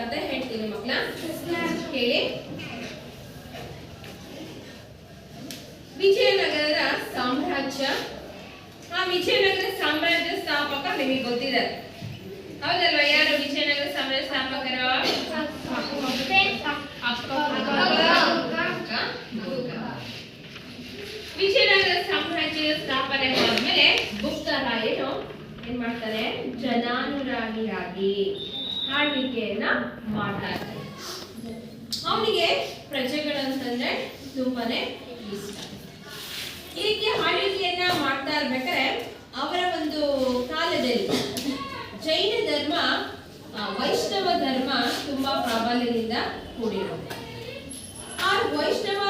ಕತೆ ಹೇಳ್ತೀನಿ ಮಕ್ಕಳ, ಹೇಳಿ. ವಿಜಯನಗರದ ಸಾಮ್ರಾಜ್ಯ. ಆ ವಿಜಯನಗರ ಸಾಮ್ರಾಜ್ಯ ಸ್ಥಾಪಕ ನಿಮಗೆ ಗೊತ್ತಿದೆ, ಹೌದಲ್ವಾ? ಯಾರು ವಿಜಯನಗರ ಸಾಮ್ರಾಜ್ಯ ಸ್ಥಾಪಕರು? ವಿಜಯನಗರ ಸಾಮ್ರಾಜ್ಯ ಸ್ಥಾಪನೆ ಆದ್ಮೇಲೆ ಗುಪ್ತರಾಯರು ಏನ್ ಮಾಡ್ತಾರೆ? ಜನಾನುರಾಗಿಯಾಗಿ ಆಳ್ವಿಕೆಯನ್ನ ಮಾಡ್ತಾರೆ. ಅವನಿಗೆ ಪ್ರಜೆಗಳಂತಂದ್ರೆ ತುಂಬಾನೇ ಇಷ್ಟ. ಈ ರೀತಿ ಆಳ್ವಿಕೆಯನ್ನ ಮಾಡ್ತಾ ಇರ್ಬೇಕಾದ್ರೆ ಅವರ ಒಂದು ಕಾಲದಲ್ಲಿ ಜೈನ ಧರ್ಮ, ವೈಷ್ಣವ ಧರ್ಮ ತುಂಬಾ ಪ್ರಾಬಲ್ಯದಿಂದ ಕೂಡಿರುತ್ತೆ. ಆ ವೈಷ್ಣವ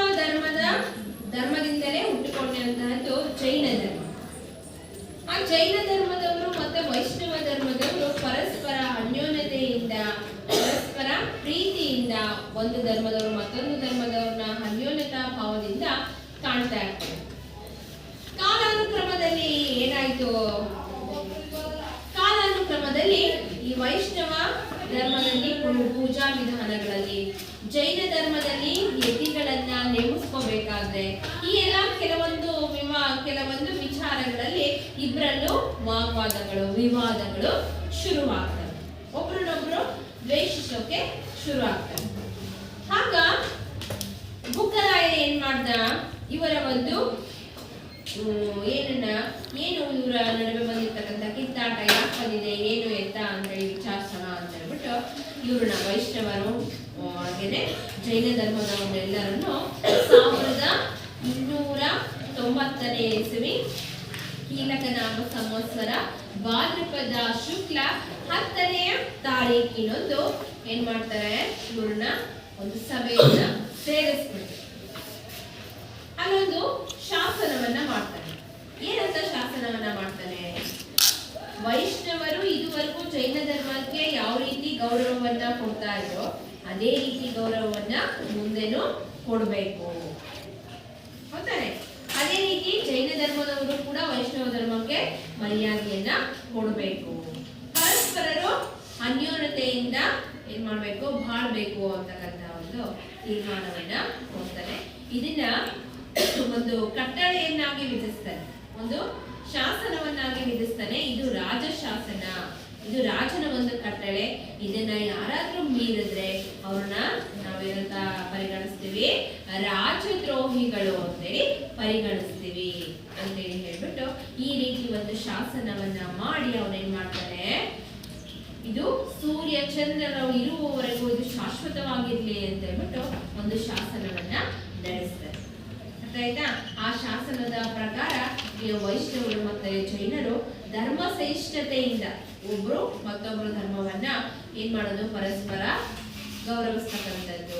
ಧರ್ಮದಿಂದಲೇ ಹುಟ್ಟುಕೊಂಡಿರುವಂತಹದ್ದು ಜೈನ ಧರ್ಮ. ಆ ಜೈನ ಧರ್ಮದವರು ಮತ್ತೆ ವೈಷ್ಣವ ಧರ್ಮದವರು ಪರಸ್ಪರ ಅನ್ಯೋನ್ಯತೆಯಿಂದ, ಪರಸ್ಪರ ಪ್ರೀತಿಯಿಂದ ಒಂದು ಧರ್ಮದವರು ಮತ್ತೊಂದು ಧರ್ಮದವ್ರನ್ನ ಅನ್ಯೋನ್ಯತಾ ಭಾವದಿಂದ ಕಾಣ್ತಾ ಇರ್ತಾರೆ. ಕಾಲಾನುಕ್ರಮದಲ್ಲಿ ಏನಾಯ್ತು? ಕಾಲಾನುಕ್ರಮದಲ್ಲಿ ಈ ವೈಷ್ಣವ ಧರ್ಮದಲ್ಲಿ ಪೂಜಾ ವಿಧಾನಗಳಲ್ಲಿ, ಜೈನ ಧರ್ಮದಲ್ಲಿ ಯತಿಗಳನ್ನ ನೇಮಿಸ್ಕೋಬೇಕಾದ್ರೆ ಈ ಎಲ್ಲ ಕೆಲವೊಂದು ವಿಚಾರಗಳಲ್ಲಿ ಇಬ್ಬರಲ್ಲೂ ವಾಗ್ವಾದಗಳು, ವಿವಾದಗಳು ಶುರುವಾಗ್ತವೆ. ಒಬ್ರನ್ನೊಬ್ರು ದ್ವೇಷಿಸೋಕೆ ಶುರು ಆಗ್ತವೆ. ಆಗ ಬುಕ್ಕರಾಯ ಏನ್ ಮಾಡ್ದ? ಇವರ ಒಂದು ಏನು ಇವರ ನಡುವೆ ಬಂದಿರ್ತಕ್ಕಂಥ ಕಿತ್ತಾಟ ಯಾಕೆ ಬಂದಿದೆ, ಏನು ಎತ್ತ ಅಂದ್ರೆ ವಿಚಾರಿಸೋಣ ಅಂತ ಹೇಳ್ಬಿಟ್ಟು ಇವ್ರನ್ನ ವೈಷ್ಣವರು ಹಾಗೇನೆ ಜೈನ ಧರ್ಮದವರೆಲ್ಲರನ್ನು 1290ನೇ ಇಸವಿ ಕೀಲಕನಾಮ ಸಂವತ್ಸರ ಭಾದ್ರಪದ ಶುಕ್ಲ 10ನೇ ತಾರೀಕಿನೊಂದು ಏನ್ ಮಾಡ್ತಾರೆ? ಇವ್ರನ್ನ ಒಂದು ಸಭೆಯನ್ನ ಸೇರಿಸ್ಬಿಡ್ತಾರೆ. ಅಲ್ಲೊಂದು ಶಾಸನವನ್ನ ಮಾಡ್ತಾನೆ. ಏನಂತ ಶಾಸನವನ್ನ ಮಾಡ್ತಾನೆ? ವೈಷ್ಣವರು ಇದುವರೆಗೂ ಜೈನ ಧರ್ಮಕ್ಕೆ ಯಾವ ರೀತಿ ಗೌರವವನ್ನ ಕೊಡ್ತಾ ಇದ್ರು ಅದೇ ರೀತಿ ಗೌರವವನ್ನ ಮುಂದೆನೂ ಕೊಡಬೇಕು, ಹೌದಾನೆ? ಅದೇ ರೀತಿ ಜೈನ ಧರ್ಮದವರು ಕೂಡ ವೈಷ್ಣವ ಧರ್ಮಕ್ಕೆ ಮರ್ಯಾದೆಯನ್ನ ಕೊಡಬೇಕು, ಪರಸ್ಪರರು ಅನ್ಯೋನ್ಯತೆಯಿಂದ ಏನ್ ಮಾಡ್ಬೇಕು? ಬಾಳ್ಬೇಕು ಅಂತಕ್ಕಂಥ ಒಂದು ತೀರ್ಮಾನವನ್ನ ಕೊಡ್ತಾನೆ. ಇದನ್ನ ಒಂದು ಕಟ್ಟಳೆಯನ್ನಾಗಿ ವಿಧಿಸ್ತಾನೆ, ಒಂದು ಶಾಸನವನ್ನಾಗಿ ವಿಧಿಸ್ತಾನೆ. ಇದು ರಾಜಶಾಸನ, ಇದು ರಾಜನ ಒಂದು ಕಟ್ಟಳೆ. ಇದನ್ನ ಯಾರಾದ್ರೂ ಮೀರಿದ್ರೆ ಅವ್ರನ್ನ ನಾವೇನಂತ ಪರಿಗಣಿಸ್ತೀವಿ? ರಾಜದ್ರೋಹಿಗಳು ಅಂತೇಳಿ ಪರಿಗಣಿಸ್ತೀವಿ ಅಂತೇಳಿ ಹೇಳ್ಬಿಟ್ಟು ಈ ರೀತಿ ಒಂದು ಶಾಸನವನ್ನ ಮಾಡಿ ಅವನೇನ್ ಮಾಡ್ತಾನೆ? ಇದು ಸೂರ್ಯ ಚಂದ್ರರು ಇರುವವರೆಗೂ ಇದು ಶಾಶ್ವತವಾಗಿರ್ಲಿ ಅಂತ ಹೇಳ್ಬಿಟ್ಟು ಒಂದು ಶಾಸನವನ್ನ ನಡೆಸ್ತಾರೆ. ಆಯ್ತಾ? ಆ ಶಾಸನದ ಪ್ರಕಾರ ಈ ವೈಷ್ಣವರು ಮತ್ತೆ ಜೈನರು ಧರ್ಮ ಸಹಿಷ್ಣುತೆಯಿಂದ ಒಬ್ರು ಮತ್ತೊಬ್ರು ಧರ್ಮವನ್ನ ಏನ್ ಮಾಡೋದು? ಪರಸ್ಪರ ಗೌರವಿಸ್ತಕ್ಕಂಥದ್ದು,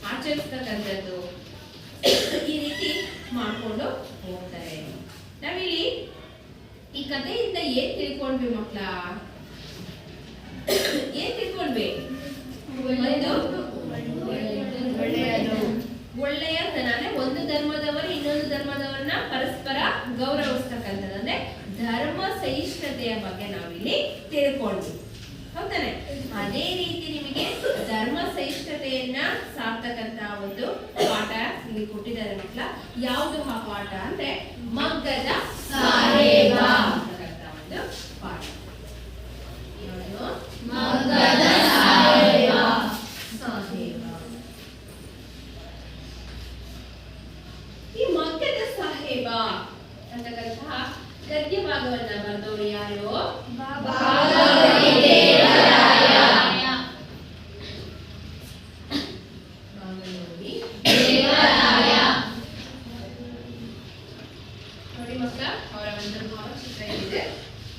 ಆಚರಿಸ್ತಕ್ಕಂಥದ್ದು, ಈ ರೀತಿ ಮಾಡ್ಕೊಂಡು ಹೋಗ್ತಾರೆ. ನಾವಿಲ್ಲಿ ಈ ಕಥೆಯಿಂದ ಏನ್ ತಿಳ್ಕೊಂಡ್ವಿ ಮಕ್ಕಳ? ಏನ್ ತಿಳ್ಕೊಂಡ್ವಿ? ಒಳ್ಳೆಯತನ ಅಂದ್ರೆ ಒಂದು ಧರ್ಮದವರು ಇನ್ನೊಂದು ಧರ್ಮದವರನ್ನ ಪರಸ್ಪರ ಗೌರವಿಸ್ತಕ್ಕಂಥದ್ದು, ಅಂದ್ರೆ ಧರ್ಮ ಸಹಿಷ್ಣುತೆಯ ಬಗ್ಗೆ ನಾವಿಲ್ಲಿ ತಿಳ್ಕೊಂಡ್ವಿ, ಹೌದಾನೆ? ಅದೇ ರೀತಿ ನಿಮಗೆ ಧರ್ಮ ಸಹಿಷ್ಣುತೆಯನ್ನ ಸಾರ್ತಕ್ಕಂತ ಒಂದು ಪಾಠ ಇಲ್ಲಿ ಕೊಟ್ಟಿದ್ದಾರೆ ಮಕ್ಕಳ. ಯಾವುದು ಆ ಪಾಠ ಅಂದ್ರೆ ಮಗ್ಗದ ಸಾಹೇಬ ಅಂತಕ್ಕಂಥ ಒಂದು ಪಾಠ. ಮಗ್ಗದ ಸಾಹೇಬ. ಈ ಮಗ್ಗದ ಸಾಹೇಬ ಅಂತಕ್ಕಂತಹ ಗದ್ಯ ಭಾಗವನ್ನ ಬರೆದವರು ಯಾರು? ನೋಡಿ ಮಕ್ಕಳ, ಅವರ ಒಂದು ಭಾವಚಿತ್ರ ಇದೆ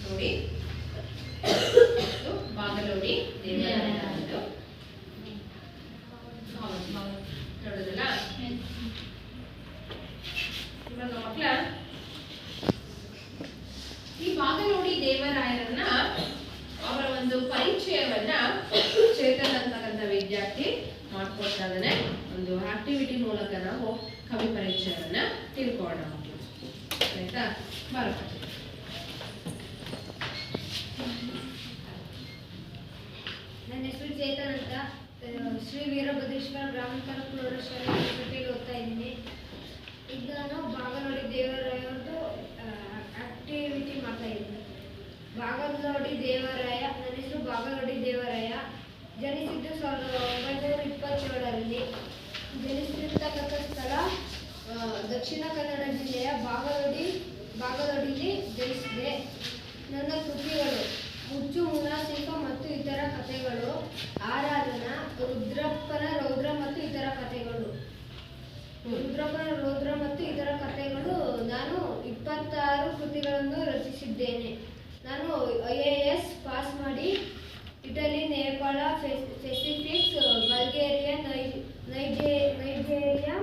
ನೋಡಿ. ಬಾಗಲೋಡಿ ದೇವರಾಯ ನೋಡುದಲ್ಲ. ಇವಾಗ ಮಕ್ಕಳ ಈ ಬಾಗಲೋಡಿ ದೇವರಾಯರನ್ನ ಅವರ ಒಂದು ಪರಿಚಯವನ್ನ ಚೇತನ್ ಅಂತಕ್ಕಂಥ ವಿದ್ಯಾರ್ಥಿ ಮಾಡ್ಕೊಡ್ತಾ ಇದ್ದಾನೆ. ಒಂದು ಆಕ್ಟಿವಿಟಿ ಮೂಲಕ ನಾವು ಕವಿ ಪರಿಚಯವನ್ನ ತಿಳ್ಕೊಳ್ಳೋಣ. ಆಯ್ತಾ? ಬರಬಹುದು. ನನ್ನ ಹೆಸರು ಚೇತನ್ ಅಂತ. ಬಾಗಲೋಡಿ ದೇವರಾಯ. ನನ್ನ ಹೆಸರು ಬಾಗಲೋಡಿ ದೇವರಾಯ. ಜನಿಸಿದ್ದು 1927ರಲ್ಲಿ. ಜನಿಸಿರ್ತಕ್ಕಂಥ ಸ್ಥಳ ದಕ್ಷಿಣ ಕನ್ನಡ ಜಿಲ್ಲೆಯ ಬಾಗಲೋಡಿಲಿ ಜನಿಸಿದೆ. ನನ್ನ ಕೃತಿಗಳು: ಹುಚ್ಚು ಮುನಾಸಿಕ ಮತ್ತು ಇತರ ಕಥೆಗಳು, ಆರಾಧನಾ, ರುದ್ರಪ್ಪನ ರೌದ್ರ ಮತ್ತು ಇತರ ಕಥೆಗಳು. ನಾನು 26 ಕೃತಿಗಳನ್ನು ರಚಿಸಿದ್ದೇನೆ. ನಾನು IAS ಪಾಸ್ ಮಾಡಿ Italy, Nepal, Pacifics, Bulgaria, Nigeria,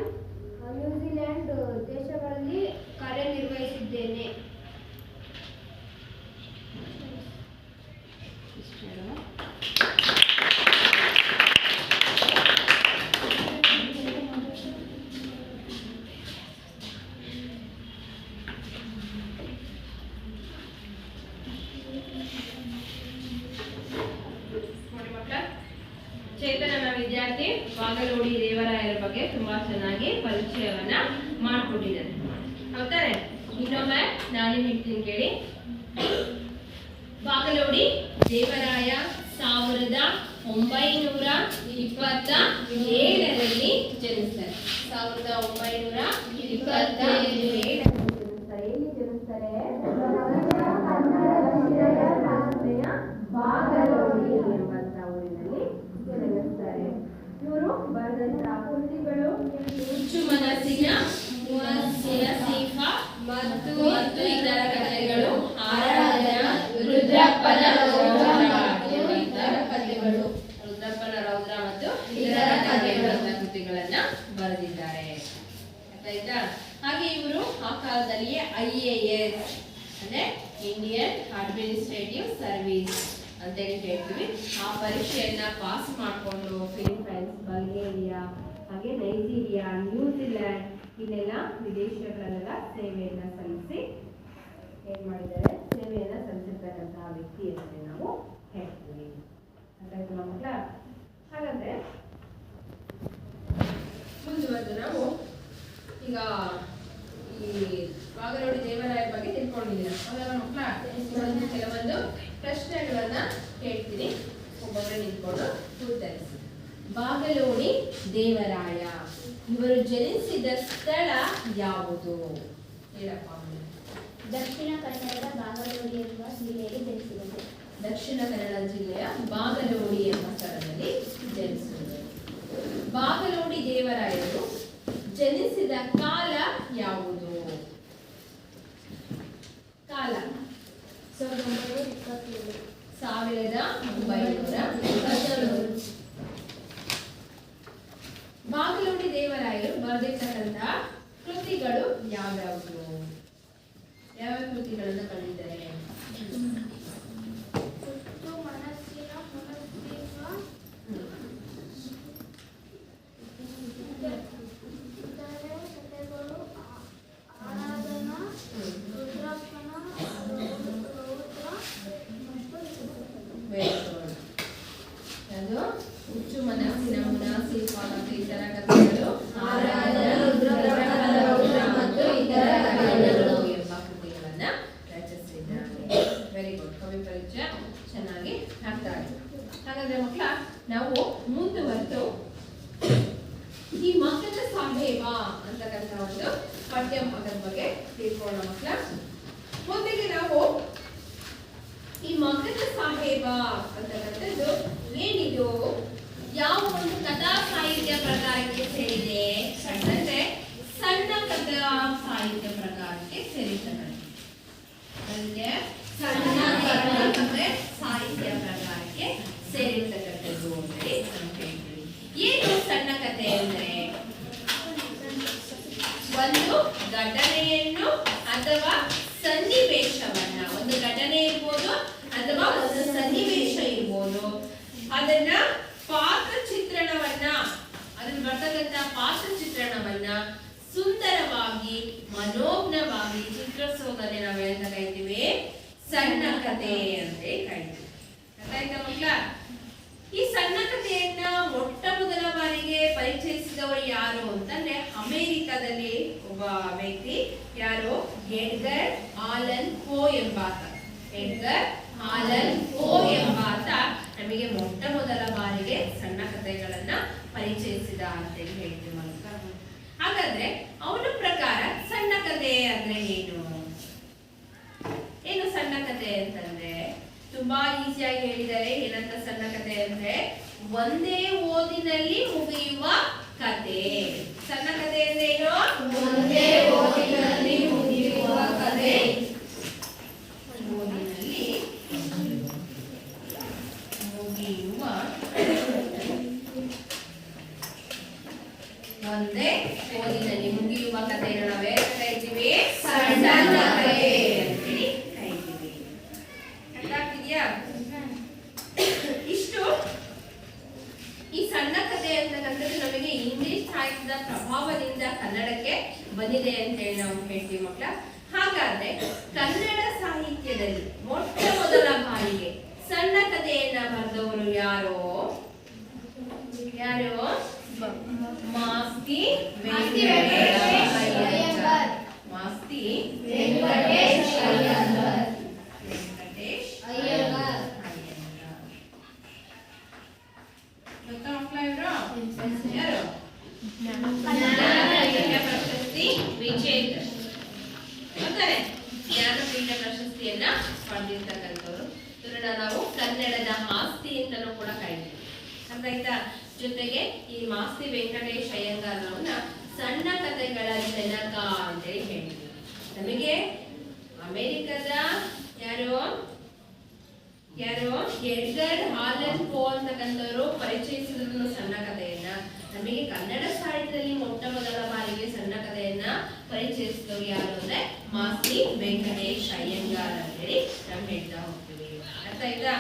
New Zealand ದೇಶಗಳಲ್ಲಿ ಕಾರ್ಯನಿರ್ವಹಿಸಿದ್ದೇನೆ. ಚೇತನನ ವಿದ್ಯಾರ್ಥಿ ಬಾಗಲೋಡಿ ದೇವರಾಯರ ಬಗ್ಗೆ ತುಂಬಾ ಚೆನ್ನಾಗಿ ಪರಿಚಯವನ್ನ ಮಾಡಿಕೊಟ್ಟಿದ್ದಾರೆ. ಹೌದಾರೆ? ಇನ್ನೊಮ್ಮೆ ನಾನು ಹೇಳ್ತೀನಿ ಕೇಳಿ. ಬಾಗಲೋಡಿ ದೇವರಾಯ 1927ರಲ್ಲಿ ಜನಿಸ್ತಾರೆ. 1927ರಲ್ಲಿ ಜನಿಸ್ತಾರೆ. ಬಾಗಲೋಡಿ ಎಂಬಂತ ಊರಿನಲ್ಲಿ ಜನಿಸ್ತಾರೆ. ಇವರು ಬರೆದಂತ ಕೃತಿಗಳು ಹುಚ್ಚು ಮನಸ್ಸಿನ ಮತ್ತು ಇತರ ಕಥೆಗಳು, ಆರಾಧನಾ, ರುದ್ರಪ್ಪನ ರೌದ್ರ ಮತ್ತು ಇತರ ಕಥೆಗಳಂತ ಕೃತಿಗಳನ್ನ ಬರೆದಿದ್ದಾರೆ. ಆಯ್ತಾ? ಹಾಗೆ ಇವರು ಆ ಕಾಲದಲ್ಲಿ IAS ಅಂದ್ರೆ ಇಂಡಿಯನ್ ಅಡ್ಮಿನಿಸ್ಟ್ರೇಟಿವ್ ಸರ್ವಿಸ್ ಅಂತೇಳಿ ಹೇಳ್ತೀವಿ. ಆ ಪರೀಕ್ಷೆಯನ್ನ ಪಾಸ್ ಮಾಡಿಕೊಂಡು ಫಿಲಿಪೈನ್ಸ್, ಬಲ್ಗೇರಿಯಾ, ಹಾಗೆ ನೈಜೀರಿಯಾ, ನ್ಯೂಜಿಲೆಂಡ್ ಇಲ್ಲೆಲ್ಲ ವಿದೇಶಗಳಲ್ಲೆಲ್ಲ ಸೇವೆಯನ್ನ ಸಲ್ಲಿಸಿ ಏನ್ ಮಾಡಿದ್ದಾರೆ, ಸೇವೆಯನ್ನ ಸಲ್ಲಿಸಿರ್ತಕ್ಕಂತಹ ವ್ಯಕ್ತಿ ಅಂತ ನಾವು ಹೇಳ್ತೀವಿ. ಅದಾಯ್ತು ಮಕ್ಕಳ? ಹಾಗಾದ್ರೆ ಮುಂದುವರೆದು ನಾವು ಈಗ ಈ ಬಾಗಲೋಡಿ ದೇವರಾಯರ ಬಗ್ಗೆ ತಿಳ್ಕೊಂಡಿದ್ದೀರಾ. ಹೌದಲ್ಲ ಮಕ್ಕಳ? ಕೆಲವೊಂದು ಪ್ರಶ್ನೆಗಳನ್ನ ಹೇಳ್ತೀನಿ, ಒಬ್ಬೊಬ್ಬರೇ ನಿಂತ್ಕೊಂಡು ಉತ್ತರಿಸಿ. ಬಾಗಲೋಡಿ ದೇವರಾಯ ಇವರು ಜನಿಸಿದ ಸ್ಥಳ ಯಾವುದು? ಹೇಳಪ್ಪ. ದಕ್ಷಿಣ ಕನ್ನಡದ ಬಾಗಲೋಡಿ ಎಂಬ ಜಿಲ್ಲೆಯಲ್ಲಿ ಜನಿಸಿದರು. ದಕ್ಷಿಣ ಕನ್ನಡ ಜಿಲ್ಲೆಯ ಬಾಗಲೋಡಿ ಎಂಬ ಸ್ಥಳದಲ್ಲಿ ಜನಿಸಿದರು. ಬಾಗಲೋಡಿ ದೇವರಾಯರು ಜನಿಸಿದ ಕಾಲ ಯಾವುದು? ಕಾಲ 1927. ಬಾಗಲೋಡಿ ದೇವರಾಯರು ಬರೆದಿರ್ತಕ್ಕಂತಹ ಕೃತಿಗಳು ಯಾವ್ಯಾವುದು? ಯಾವ ಕೃತಿಗಳನ್ನು ಬರೆದಿದ್ದಾರೆ? ಹುಚ್ಚು ಮನಸ್ಸಿನ ಮುನಾಸಿಫ ಮತ್ತು ಇತರ ಕಥೆಗಳು, ಆರಾಧನಾ, ರುದ್ರಪ್ರಭ ಮತ್ತು ಇತರ ಕಥೆಗಳು ಎಂಬ ಕೃತಿಗಳನ್ನ ರಚಿಸಿದ್ದಾರೆ. Very good. ಕವಿ ಪರಿಚಯ ಚೆನ್ನಾಗಿ ಅರ್ಥ ಆಯಿತು. ಹಾಗಾದ್ರೆ ಮಕ್ಕಳ, ನಾವು ಮುಂದುವರೆದು ಈ ಮಕ್ಕಳ ಸಾಹೇಬ ಅಂತಕ್ಕಂಥ ಒಂದು ಪಠ್ಯ ಭಾಗದ ಬಗ್ಗೆ ತಿಳ್ಕೊಳ್ಳೋಣ ಮಕ್ಕಳ. ಮೊದಲಿಗೆ ನಾವು ಈ ಮಗದ ಸಾಹೇಬ ಅಂತಕ್ಕಂಥದ್ದು ಏನಿದು, ಯಾವ ಒಂದು ಕಥಾ ಸಾಹಿತ್ಯ ಪ್ರಕಾರಕ್ಕೆ ಸೇರಿದೆ ಅಂದ್ರೆ ಸಣ್ಣ ಕಥಾ ಸಾಹಿತ್ಯ ಪ್ರಕಾರಕ್ಕೆ ಸೇರಿರ್ತಕ್ಕಂಥ ಸಣ್ಣ ಕಥೆ ಸಾಹಿತ್ಯ ಪ್ರಕಾರಕ್ಕೆ ಸೇರಿರ್ತಕ್ಕಂಥದ್ದು ಅಂತೇಳಿ ನಾವು ಹೇಳ್ತೀವಿ. ಏನು ಸಣ್ಣ ಕಥೆ ಅಂದ್ರೆ ಒಂದು ಘಟನೆಯನ್ನು ಅಥವಾ ಸನ್ನಿವೇಶವನ್ನ, ಒಂದು ಘಟನೆ ಇರ್ಬೋದು ಅಥವಾ ಒಂದು ಸನ್ನಿವೇಶ ಇರ್ಬೋದು, ಅದನ್ನ ಪಾತ್ರ ಚಿತ್ರಣವನ್ನ, ಅದ್ರಲ್ಲಿ ಬರ್ತಕ್ಕಂಥ ಪಾತ್ರ ಚಿತ್ರಣವನ್ನ ಸುಂದರವಾಗಿ ಮನೋಜ್ಞವಾಗಿ ಚಿತ್ರಿಸೋದನ್ನೇ ನಾವು ಏನಂತ ಕರಿತೀವಿ? ಸಣ್ಣ ಕಥೆ ಅಂತ ಕರಿತೀವಿ. ಅರ್ಥಾಯ್ತಾ ಮಕ್ಕಳ? ಈ ಸಣ್ಣ ಕಥೆಯನ್ನ ಮೊಟ್ಟ ಮೊದಲ ಬಾರಿಗೆ ಪರಿಚಯಿಸಿದವರು ಯಾರು ಅಂತಂದ್ರೆ ಅಮೆರಿಕದಲ್ಲಿ ಒಬ್ಬ ವ್ಯಕ್ತಿ, ಯಾರು? ಎಡ್ಗರ್ ಆಲನ್ ಪೋ ಎಂಬಾತ. ಎಡ್ಗರ್ ಆಲನ್ ಪೋ ಎಂಬಾತ ನಮಗೆ ಮೊಟ್ಟ ಮೊದಲ ಬಾರಿಗೆ ಸಣ್ಣ ಕಥೆಗಳನ್ನ ಪರಿಚಯಿಸಿದ ಅಂತೇಳಿ ಹೇಳ್ತೀವಿ ಮಕ್ಕಳ. ಹಾಗಾದ್ರೆ ಅವನ ಪ್ರಕಾರ ಸಣ್ಣ ಕಥೆ ಅಂದ್ರೆ ಏನು? ಏನು ಸಣ್ಣ ಕಥೆ ಅಂತಂದ್ರೆ ತುಂಬಾ ಈಸಿಯಾಗಿ ಹೇಳಿದ್ದಾರೆ. ಏನಂತ ಸಣ್ಣ ಕಥೆ ಅಂದ್ರೆ ಒಂದೇ ಓದಿನಲ್ಲಿ ಮುಗಿಯುವ ಕಥೆ. ಸಣ್ಣ ಕಥೆ ಅಂದ್ರೆ ಏನು? ಒಂದೇ ಓದಿನಲ್ಲಿ ಮುಗಿಯುವ ಕಥೆ. ಓದಿನಲ್ಲಿ ಮುಗಿಯುವ ಒಂದೇ ಓದಿನಲ್ಲಿ ಮುಗಿಯುವ ಕಥೆಯನ್ನು ನಾವೇ ಕರೀತೀವಿ ಸಣ್ಣ ಕಥೆ ಅಂತೇಳಿ ಕರೀತೀವಿ. ಅರ್ಥ ಆಗ್ತಿದ್ಯಾ? ಇಷ್ಟು ಈ ಸಣ್ಣ ಕಥೆ ಅಂತಕ್ಕಂಥದ್ದು ನಮಗೆ ಇಂಗ್ಲಿಷ್ ಸಾಹಿತ್ಯದ ಪ್ರಭಾವದಿಂದ ಕನ್ನಡಕ್ಕೆ ಬಂದಿದೆ ಅಂತ ಹೇಳಿ ನಾವು ಹೇಳ್ತೀವಿ ಮಕ್ಕಳ. ಹಾಗಾದ್ರೆ ಕನ್ನಡ ಸಾಹಿತ್ಯದಲ್ಲಿ ಮೊಟ್ಟ ಮೊದಲ ಬಾರಿಗೆ ಸಣ್ಣ ಕಥೆಯನ್ನ ಬರೆದವರು ಯಾರು? ಮಾಸ್ತಿ ವೆಂಕಟೇಶ್ ಅಯ್ಯಂಗಾರ್. ಮಾಸ್ತಿ ವೆಂಕಟೇಶ್ ಅಯ್ಯಂಗಾರ್. ವೆಂಕಟೇಶ್ ಅಯ್ಯಂಗಾರ್. ಗೊತ್ತಾ ಮಕ್ಕಳ ಇವ್ರು? ಯಾರು? ಜ್ಞಾನಪೀಠ ಪ್ರಶಸ್ತಿ ವಿಜೇತ. ಗೊತ್ತಾನೆ? ಜ್ಞಾನಪೀಠ ಪ್ರಶಸ್ತಿಯನ್ನ ಪಡೆದಿರ್ತಕ್ಕಂಥವ್ರು. ಇವ್ರನ್ನ ನಾವು ಕನ್ನಡದ ಆಸ್ತಿ ಅಂತಲೂ ಕೂಡ ಕರೀತೀವಿ. ಅರ್ಥ ಆಯ್ತಾ? ಜೊತೆಗೆ ಈ ಮಾಸ್ತಿ ವೆಂಕಟೇಶ್ ಅಯ್ಯಂಗಾರ್ನವನ್ನ ಸಣ್ಣ ಕಥೆಗಳ ಜನಕ ಅಂತೇಳಿ ಹೇಳ್ತೀವಿ. ನಮಗೆ ಅಮೆರಿಕದ ಯಾರು ಎಡ್ಗರ್ ಆಲನ್ ಪೋ ಅಂತಕ್ಕಂಥವ್ರು ಪರಿಚಯಿಸಿದ್ರು ಸಣ್ಣ ಕಥೆಯನ್ನ. ನಮಗೆ ಕನ್ನಡ ಸಾಹಿತ್ಯದಲ್ಲಿ ಮೊಟ್ಟ ಮೊದಲ ಬಾರಿಗೆ ಸಣ್ಣ ಕಥೆಯನ್ನ ಪರಿಚಯಿಸಿದವರು ಯಾರು ಅಂದ್ರೆ ಮಾಸ್ತಿ ವೆಂಕಟೇಶ್ ಅಯ್ಯಂಗಾರ್ ಅಂತೇಳಿ ನಾವು ಹೇಳ್ತಾ ಹೋಗ್ತೀವಿ. ಅರ್ಥ ಆಯ್ತಾ?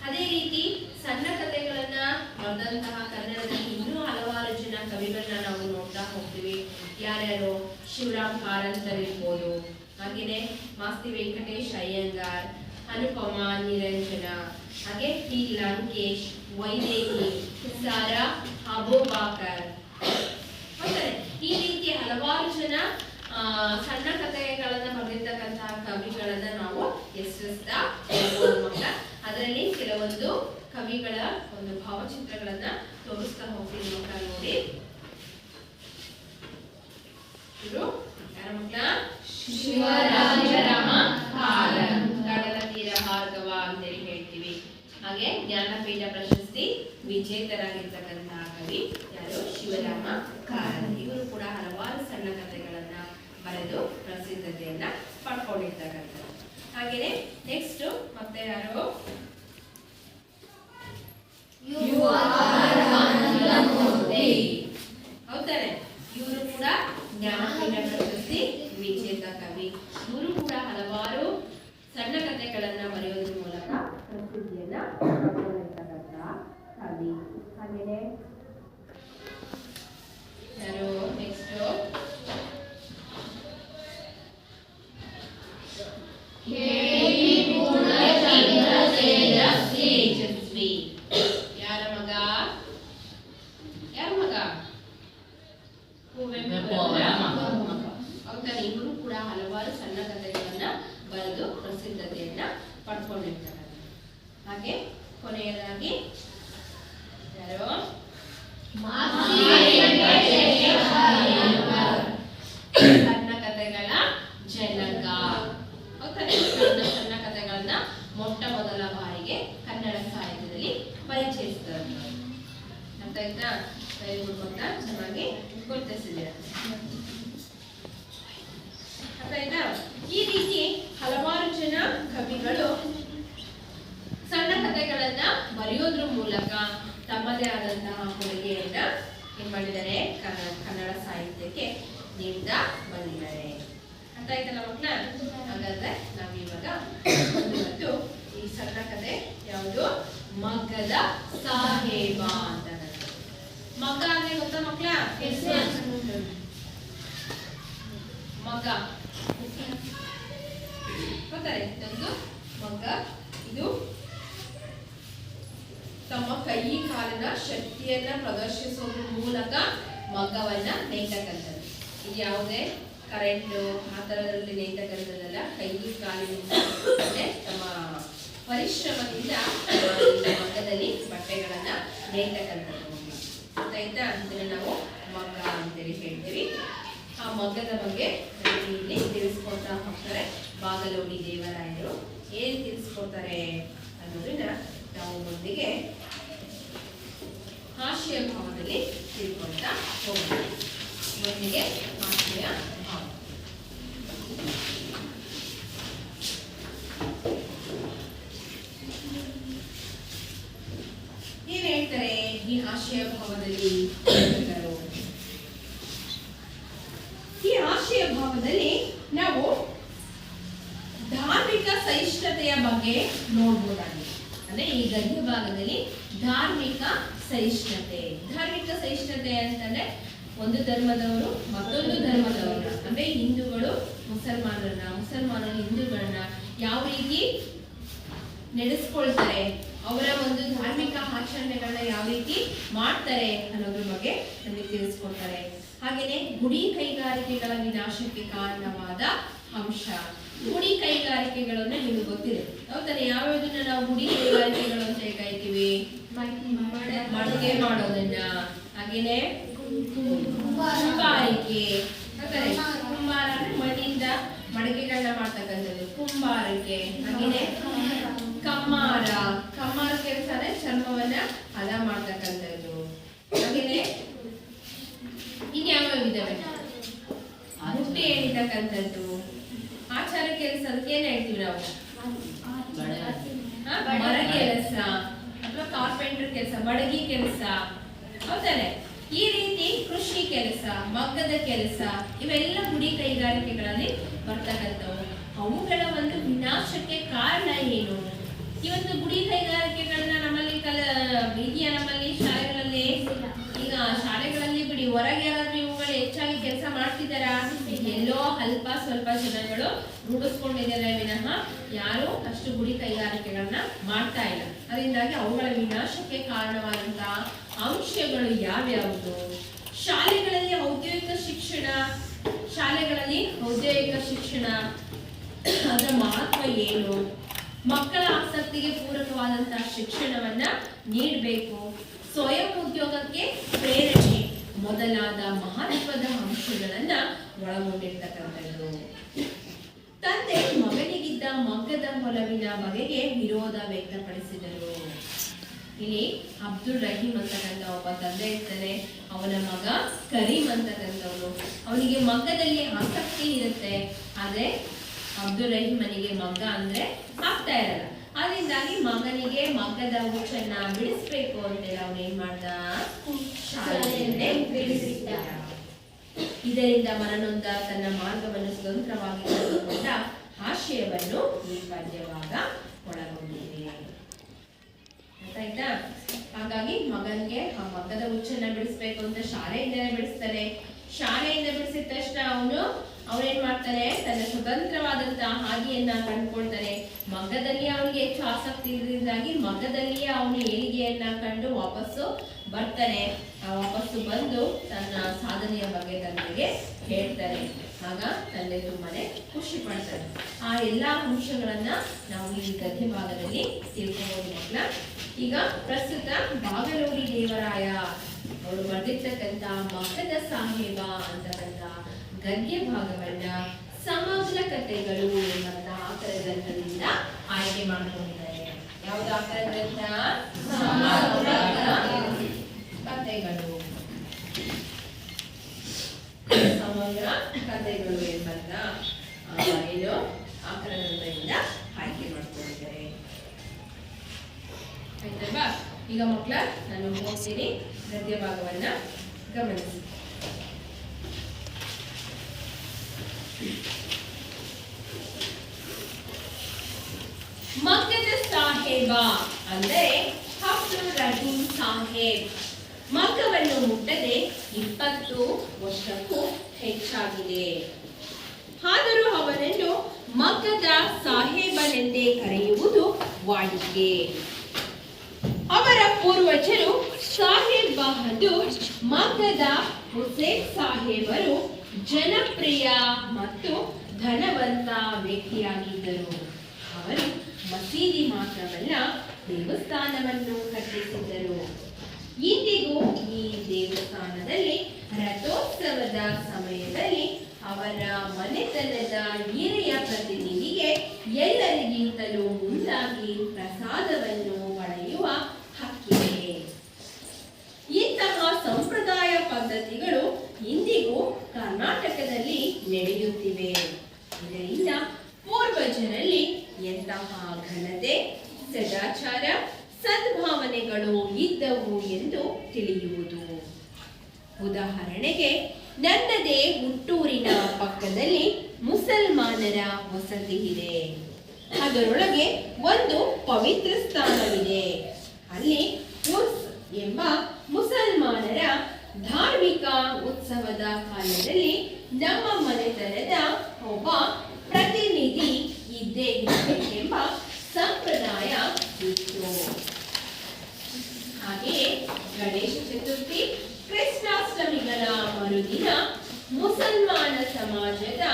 ಅದೇ ರೀತಿ ಸಣ್ಣ ಕಥೆಗಳನ್ನ ಬರೆದಂತಹ ಕನ್ನಡದಲ್ಲಿ ಇನ್ನೂ ಹಲವಾರು ಜನ ಕವಿಗಳನ್ನ ನಾವು ನೋಡ್ತಾ ಹೋಗ್ತೀವಿ. ಯಾರ್ಯಾರು? ಶಿವರಾಮ್ ಕಾರಂತರ್ ಇರ್ಬೋದು, ಹಾಗೇನೆ ಮಾಸ್ತಿ ವೆಂಕಟೇಶ್ ಅಯ್ಯಂಗಾರ್, ಅನುಪಮ ನಿರಂಜನ, ಹಾಗೆ ಟಿ ಲಂಕೇಶ್, ವೈದೇಹಿ, ಸಾರಾ ಅಬೂಬಾಕರ್. ಈ ರೀತಿ ಹಲವಾರು ಜನ ಸಣ್ಣ ಕಥೆಗಳನ್ನ ಬರೆದಿರ್ತಕ್ಕಂತಹ ಕವಿಗಳನ್ನ ನಾವು ಹೆಸರಿಸ್ತಾ ಹೋಗ್ಬೋದು ಮಕ್ಕಳ. ಅದರಲ್ಲಿ ಕೆಲವೊಂದು ಕವಿಗಳ ಒಂದು ಭಾವಚಿತ್ರಗಳನ್ನ ತೋರಿಸ್ತಾ ಹೋಗ್ತೀನಿ ಮಕ್ಕಳ. ನೋಡಿ, ಇವರು ಯಾರ ಮಕ್ಕಳ? ಶಿವರಾಮ ಕಾರಂತ. ಕಡಲ ತೀರ ಭಾರ್ಗವ ಅಂತೇಳಿ ಹೇಳ್ತೀವಿ. ಹಾಗೆ ಜ್ಞಾನಪೀಠ ಪ್ರಶಸ್ತಿ ವಿಜೇತರಾಗಿರ್ತಕ್ಕಂತಹ ಕವಿ ಯಾರು? ಶಿವರಾಮ ಕಾರಂತ. ಇವರು ಕೂಡ ಹಲವಾರು ಸಣ್ಣ ಕಥೆಗಳನ್ನ ಬರೆದು ಪ್ರಸಿದ್ಧತೆಯನ್ನ ಪಡ್ಕೊಂಡಿರ್ತಕ್ಕಂಥದ್ದು. ಹಾಗೇನೆ ನೆಕ್ಸ್ಟ್ ಮತ್ತೆ ಯಾರು? ಹೌದಾನೆ? ಇವರು ಕೂಡ ಜ್ಞಾನಪೀಠ ಪ್ರಶಸ್ತಿ ವಿಜೇತ ಕವಿ. ಇವರು ಕೂಡ ಹಲವಾರು ಸಣ್ಣ ಕಥೆಗಳನ್ನ ಬರೆಯೋದ್ರ ಮೂಲಕ ಪ್ರಸಿದ್ಧಿಯನ್ನ ಪಡ್ಕೊಂಡಿರ್ತಕ್ಕಂಥ ಕವಿ. ಹಾಗೇನೆ ಯಾರು? ನೆಕ್ಸ್ಟ್ ತೇಜಸ್ವಿ. ಯಾರ ಮಗ? ಹೌದಾನೆ? ಇವರು ಕೂಡ ಹಲವಾರು ಸಣ್ಣ ಕಥೆಗಳನ್ನ ಬರೆದು ಪ್ರಸಿದ್ಧತೆಯನ್ನ ಪಡ್ಕೊಂಡಿರ್ತಾರೆ. ಹಾಗೆ ಕೊನೆಯದಾಗಿ ಯಾರು? ಸಣ್ಣ ಕಥೆಗಳ ಜನಕ. ಹೌದಾನೆ? ಸಣ್ಣ ಕಥೆಗಳನ್ನ ಮೊಟ್ಟ ಮೊದಲ ಬಾರಿಗೆ ಕನ್ನಡ ಸಾಹಿತ್ಯದಲ್ಲಿ ಪರಿಚಯಿಸಿದ್ದಾರೆ. ಅರ್ಥ ಆಯ್ತಾ? ಚೆನ್ನಾಗಿ ಗುರುತಿಸಿದೆ. ಅರ್ಥ ಆಯ್ತಾ? ಈ ರೀತಿ ಹಲವಾರು ಜನ ಕವಿಗಳು ಸಣ್ಣ ಕಥೆಗಳನ್ನ ಬರೆಯೋದ್ರ ಮೂಲಕ ತಮ್ಮದೇ ಆದಂತಹ ಕೊಡುಗೆಯನ್ನ ಏನ್ ಮಾಡಿದ್ದಾರೆ? ಕನ್ನಡ ಸಾಹಿತ್ಯಕ್ಕೆ ನೀಡ್ತಾ ಬಂದಿದ್ದಾರೆ. ಅರ್ಥ ಆಯ್ತಲ್ಲ ಮಕ್ಕಳ? ಹಾಗಾದ್ರೆ ನಾವಿವಾಗ ಒಂದು ಈ ಸಣ್ಣ ಕಥೆ ಯಾವುದು? ಮಗ್ಗದ ಸಾಹೇಬ ಅಂತ. ಮಗ್ಗ ಅಂದ್ರೆ ಗೊತ್ತಾ ಮಕ್ಕಳ? ಮಗ್ಗ ಗೊತ್ತಾರೆ? ಇದೊಂದು ಮಗ್ಗ. ಇದು ತಮ್ಮ ಕೈ ಕಾಲಿನ ಶಕ್ತಿಯನ್ನ ಪ್ರದರ್ಶಿಸೋದ್ರ ಮೂಲಕ ಮಗ್ಗವನ್ನ ನೇಯ್ತಕ್ಕಂಥದ್ದು. ಇದು ಯಾವುದೇ ಕರೆಂಟ್ ಆ ತರದಲ್ಲಿ ನೇಯ್ತಕ್ಕಂಥದ್ದಲ್ಲ. ಕೈ ಕಾಲಿನ ತಮ್ಮ ಪರಿಶ್ರಮದಿಂದ ಮಗ್ಗದಲ್ಲಿ ಬಟ್ಟೆಗಳನ್ನ ನೇಯ್ತಕ್ಕಂಥದ್ದು. ಗೊತ್ತಾಯ್ತಾ? ಇದನ್ನ ನಾವು ಮಗ್ಗ ಅಂತೇಳಿ ಹೇಳ್ತೀವಿ. ಆ ಮಗ್ಗದ ಬಗ್ಗೆ ಇಲ್ಲಿ ತಿಳಿಸ್ಕೊಳ್ತಾ ಹೋಗ್ತಾರೆ ಬಾಗಲೋಡಿ ದೇವರಾಯರು. ಏನ್ ತಿಳಿಸ್ಕೊಡ್ತಾರೆ ಅನ್ನೋದನ್ನ ನಾವು ಮುಂದಿಗೆ ಹಾಸ್ಯ ಭಾವದಲ್ಲಿ ತಿಳ್ಕೊಳ್ತಾ ಹೋಗೋಣ. ಮೊದಲಿಗೆ ಹಾಸ್ಯ ಭಾವ. ಏನ್ ಹೇಳ್ತಾರೆ ಈ ಹಾಸ್ಯ ಭಾವದಲ್ಲಿ? ಈ ಹಾಸ್ಯ ಭಾವದಲ್ಲಿ ನಾವು ಧಾರ್ಮಿಕ ಸಹಿಷ್ಣುತೆಯ ಬಗ್ಗೆ ನೋಡ್ಬೋದಾಗಿದೆ. ಅಂದ್ರೆ ಈ ಗದ್ಯ ಭಾಗದಲ್ಲಿ ಧಾರ್ಮಿಕ ಸಹಿಷ್ಣುತೆ. ಧಾರ್ಮಿಕ ಸಹಿಷ್ಣುತೆ ಅಂತಂದ್ರೆ ಒಂದು ಧರ್ಮದವರು ಮತ್ತೊಂದು ಧರ್ಮದವರನ್ನ, ಅಂದ್ರೆ ಹಿಂದೂಗಳು ಮುಸಲ್ಮಾನರನ್ನ, ಮುಸಲ್ಮಾನರು ಹಿಂದೂಗಳನ್ನ ಯಾವ ರೀತಿ ನಡೆಸ್ಕೊಳ್ತಾರೆ, ಅವರ ಒಂದು ಧಾರ್ಮಿಕ ಆಚರಣೆಗಳನ್ನ ಯಾವ ರೀತಿ ಮಾಡ್ತಾರೆ ಅನ್ನೋದ್ರ ಬಗ್ಗೆ ನಮಗೆ ತಿಳಿಸ್ಕೊಡ್ತಾರೆ. ಹಾಗೇನೆ ಗುಡಿ ಕೈಗಾರಿಕೆಗಳ ವಿನಾಶಕ್ಕೆ ಕಾರಣವಾದ ಅಂಶ. ಗುಡಿ ಕೈಗಾರಿಕೆಗಳನ್ನ ನಿಮಗೆ ಗೊತ್ತಿದೆ, ಹೌದಾನೆ? ಯಾವ್ಯಾವ್ದನ್ನ ನಾವು ಗುಡಿ ಕೈಗಾರಿಕೆಗಳು ಅಂತ ಕರಿತೀವಿ? ಮಡಿಕೆ ಮಾಡೋದನ್ನ, ಹಾಗೇನೆ ಕುಂಬಾರಿಕೆ. ಕುಂಬಾರ ಅಂದ್ರೆ ಮಣ್ಣಿಂದ ಮಡಿಕೆಗಳನ್ನ ಮಾಡ್ತಕ್ಕಂಥದ್ದು ಕುಂಬಾರಿಕೆ. ಹಾಗೇನೆ ಕಮ್ಮಾರ. ಕಮ್ಮಾರ ಕೆಲಸ ಅಂದ್ರೆ ಚರ್ಮವನ್ನ ಹದ ಮಾಡ್ತಕ್ಕಂಥದ್ದು. ಹಾಗೇನೆ ಇನ್ಯಾವ ಇದಾವೆ? ಬುಟ್ಟಿ ಎಣಿತಕ್ಕಂಥದ್ದು. ಆಚಾರ ಕೆಲಸ ಅದಕ್ಕೆ ಏನ್ ಹೇಳ್ತೀವಿ ನಾವು? ಮರ ಕೆಲಸ ಅಥವಾ ಕಾರ್ಪೆಂಟರ್ ಕೆಲಸ, ಬಡಗಿ ಕೆಲಸ, ಹೌದಾನೆ? ಈ ರೀತಿ ಕೃಷಿ ಕೆಲಸ, ಮಗ್ಗದ ಕೆಲಸ, ಇವೆಲ್ಲ ಗುಡಿ ಕೈಗಾರಿಕೆಗಳಲ್ಲಿ ಬರ್ತಕ್ಕಂಥವು. ಅವುಗಳ ಒಂದು ವಿನಾಶಕ್ಕೆ ಕಾರಣ ಏನು? ಇವತ್ತು ಗುಡಿ ಕೈಗಾರಿಕೆಗಳನ್ನ ನಮ್ಮಲ್ಲಿ ಇದೆಯಾ? ನಮ್ಮಲ್ಲಿ ಶಾಲೆಗಳಲ್ಲಿ? ಈಗ ಶಾಲೆಗಳಲ್ಲಿ ಬಿಡಿ, ಹೊರಗೆ ಯಾರಾದ್ರೂ ಇವುಗಳು ಹೆಚ್ಚಾಗಿ ಕೆಲಸ ಮಾಡ್ತಿದ್ದಾರಾ? ಎಲ್ಲೋ ಅಲ್ಪ ಸ್ವಲ್ಪ ಜನಗಳು ರೂಢಿಸ್ಕೊಂಡಿದ್ದಾರೆ ವಿನಃ ಯಾರು ಅಷ್ಟು ಗುಡಿ ಕೈಗಾರಿಕೆಗಳನ್ನ ಮಾಡ್ತಾ ಇಲ್ಲ. ಅದರಿಂದಾಗಿ ಅವುಗಳ ವಿನಾಶಕ್ಕೆ ಕಾರಣವಾದಂತಹ ಅಂಶಗಳು ಯಾವ್ಯಾವುದು? ಶಾಲೆಗಳಲ್ಲಿ ಔದ್ಯೋಗಿಕ ಶಿಕ್ಷಣ, ಅದರ ಮಹತ್ವ ಏನು? ಮಕ್ಕಳ ಆಸಕ್ತಿಗೆ ಪೂರಕವಾದಂತಹ ಶಿಕ್ಷಣವನ್ನ ನೀಡಬೇಕು. ಸ್ವಯಂ ಉದ್ಯೋಗಕ್ಕೆ ಪ್ರೇರಣೆ ಮೊದಲಾದ ಮಹತ್ವದ ಅಂಶಗಳನ್ನ ಒಳಗೊಂಡಿರ್ತಕ್ಕಂಥದ್ದು. ತಂದೆ ಮಗನಿಗಿದ್ದ ಮಗ್ಗದ ಹೊಲವಿನ ಬಗೆಗೆ ವಿರೋಧ ವ್ಯಕ್ತಪಡಿಸಿದರು. ಇಲ್ಲಿ ಅಬ್ದುಲ್ ರಹೀಂ ಅಂತಕ್ಕಂಥ ಒಬ್ಬ ತಂದೆ ಇರ್ತಾನೆ, ಅವನ ಮಗ ಕರೀಂ ಅಂತಕ್ಕಂಥವನು. ಅವನಿಗೆ ಮಗ್ಗದಲ್ಲಿ ಆಸಕ್ತಿ ಇರುತ್ತೆ, ಆದ್ರೆ ಅಬ್ದುಲ್ ರಹೀಮನಿಗೆ ಮಗ್ಗ ಅಂದ್ರೆ ಆಗ್ತಾ ಇರಲ್ಲ. ಅದರಿಂದಾಗಿ ಮಗನಿಗೆ ಮಗ್ಗದ ಹುಚ್ಚನ್ನ ಬಿಡಿಸ್ಬೇಕು ಅಂತೇಳಿ ಅವನು ಏನ್ ಮಾಡ್ದ? ಶಾಲೆಯನ್ನೇ ಬಿಡಿಸಿದ್ದ. ಇದರಿಂದ ಮನನೊಂದ ತನ್ನ ಮಾರ್ಗವನ್ನು ಸ್ವತಂತ್ರವಾಗಿ ಕಂಡುಕೊಂಡ ಆಶಯವನ್ನು ಈ ಪದ್ಯವಾಗ ಒಳಗೊಂಡಿದೆ. ಆಯ್ತಾ? ಹಾಗಾಗಿ ಮಗನ್ಗೆ ಆ ಮಗ್ಗದ ಹುಚ್ಚನ್ನ ಬಿಡಿಸ್ಬೇಕು ಅಂತ ಶಾಲೆಯಿಂದಲೇ ಬಿಡಿಸ್ತಾನೆ. ಶಾಲೆಯಿಂದ ಬಿಡಿಸಿದ ತಕ್ಷಣ ಅವನೇನ್ ಮಾಡ್ತಾನೆ? ತನ್ನ ಸ್ವತಂತ್ರವಾದಂತಹ ಹಾದಿಯನ್ನ ಕಂಡುಕೊಳ್ತಾನೆ. ಮಗ್ಗದಲ್ಲಿ ಅವನಿಗೆ ಹೆಚ್ಚು ಆಸಕ್ತಿ ಇರೋದ್ರಿಂದಾಗಿ ಮಗ್ಗದಲ್ಲಿಯೇ ಅವನು ಏಳಿಗೆಯನ್ನ ಕಂಡು ವಾಪಸ್ಸು ಬರ್ತಾನೆ. ವಾಪಸ್ಸು ಬಂದು ತನ್ನ ಸಾಧನೆಯ ಬಗ್ಗೆ ತಂದೆಗೆ ಹೇಳ್ತಾನೆ. ಆಗ ತಂದೆ ತುಂಬಾನೇ ಖುಷಿ ಪಡ್ತಾನೆ. ಆ ಎಲ್ಲಾ ಅಂಶಗಳನ್ನ ನಾವು ಈ ಗದ್ಯ ಭಾಗದಲ್ಲಿ ತಿಳ್ಕೊಬಹುದು ಮಕ್ಕಳ. ಈಗ ಪ್ರಸ್ತುತ ಬಾಗಲೋಡಿ ದೇವರಾಯ ಅವರು ಬರೆದಿರ್ತಕ್ಕಂಥ ಮಗ್ಗದ ಸಾಹೇಬ ಅಂತಕ್ಕಂಥ ಗದ್ಯ ಭಾಗವನ್ನ ಸಮಗ್ರ ಕಥೆಗಳು ಎಂಬಂತ ಆಕರ ಗ್ರಂಥದಿಂದ ಆಯ್ಕೆ ಮಾಡಿಕೊಂಡಿದ್ದಾರೆ. ಯಾವ್ದು ಆಕರ ಗ್ರಂಥ? ಸಮಗ್ರ ಕಥೆಗಳು. ಸಮಗ್ರ ಕಥೆಗಳು ಎಂಬಂತ ಏನು ಆಕರ ಗ್ರಂಥದಿಂದ ಆಯ್ಕೆ ಮಾಡ್ಕೊಂಡಿದ್ದಾರೆ. ಆಯ್ತಲ್ವಾ? ಈಗ ಮಕ್ಕಳ ನಾನು ಓದ್ತೀನಿ, ಗದ್ಯ ಭಾಗವನ್ನ ಗಮನಿಸಿ. ಮಗ್ಗದ ಸಾಹೇಬ ಅಂದರೆ ಅಬ್ದುಲ್ ರಹೀಂ ಸಾಹೇಬ್ ಮಗ್ಗವನ್ನು ಮುಟ್ಟದೆ 20 ವರ್ಷಕ್ಕೂ ಹೆಚ್ಚಾಗಿದೆ. ಆದರೂ ಅವನನ್ನು ಮಗ್ಗದ ಸಾಹೇಬನೆಂದೇ ಕರೆಯುವುದು ವಾಡಿಕೆ. ಅವರ ಪೂರ್ವಜರು ಸಾಹೇಬ್ ಬಹದ್ದೂರ್ ಮಗ್ಗದ ಹುಸೇನ್ ಸಾಹೇಬರು ಜನಪ್ರಿಯ ಮತ್ತು ಧನವಂತ ವ್ಯಕ್ತಿಯಾಗಿದ್ದರು. ಅವರು ಮಸೀದಿ ಮಾತ್ರವಲ್ಲ ದೇವಸ್ಥಾನವನ್ನು ಕಟ್ಟಿಸಿದರು. ಇಂದಿಗೂ ಈ ದೇವಸ್ಥಾನದಲ್ಲಿ ರಥೋತ್ಸವದ ಸಮಯದಲ್ಲಿ ಅವರ ಮನೆತನದ ಹಿರಿಯ ಪ್ರತಿನಿಧಿಗೆ ಎಲ್ಲರಿಗಿಂತಲೂ ಮುಂದಾಗಿ ಪ್ರಸಾದವನ್ನು ಪಡೆಯುವ ಹಕ್ಕಿದೆ. ಇಂತಹ ಸಂಪ್ರದಾಯ ಪದ್ಧತಿಗಳು ಇಂದಿಗೂ ಕರ್ನಾಟಕದಲ್ಲಿ ನಡೆಯುತ್ತಿವೆ. ಇದರಿಂದ ಪೂರ್ವಜರಲ್ಲಿ ಎಂತಹ ಘನತೆ, ಸದಾಚಾರ, ಸದ್ಭಾವನೆಗಳು ಇದ್ದವು ಎಂದು ತಿಳಿಯುವುದು. ಉದಾಹರಣೆಗೆ, ನನ್ನದೇ ಹುಟ್ಟೂರಿನ ಪಕ್ಕದಲ್ಲಿ ಮುಸಲ್ಮಾನರ ವಸತಿ ಇದೆ. ಅದರೊಳಗೆ ಒಂದು ಪವಿತ್ರ ಸ್ಥಾನವಿದೆ. ಅಲ್ಲಿ ಉರ್ಸ್ ಎಂಬ ಮುಸಲ್ಮಾನರ ಧಾರ್ಮಿಕ ಉತ್ಸವದ ಕಾಲದಲ್ಲಿ ನಮ್ಮ ಮನೆತನದ ಒಬ್ಬ ಪ್ರತಿನಿಧಿ ಇದ್ದೇ ಇರಬೇಕೆಂಬ ಸಂಪ್ರದಾಯ ಇತ್ತು. ಹಾಗೆಯೇ ಗಣೇಶ ಚತುರ್ಥಿ, ಕೃಷ್ಣಾಷ್ಟಮಿಗಳ ಮರುದಿನ ಮುಸಲ್ಮಾನ ಸಮಾಜದ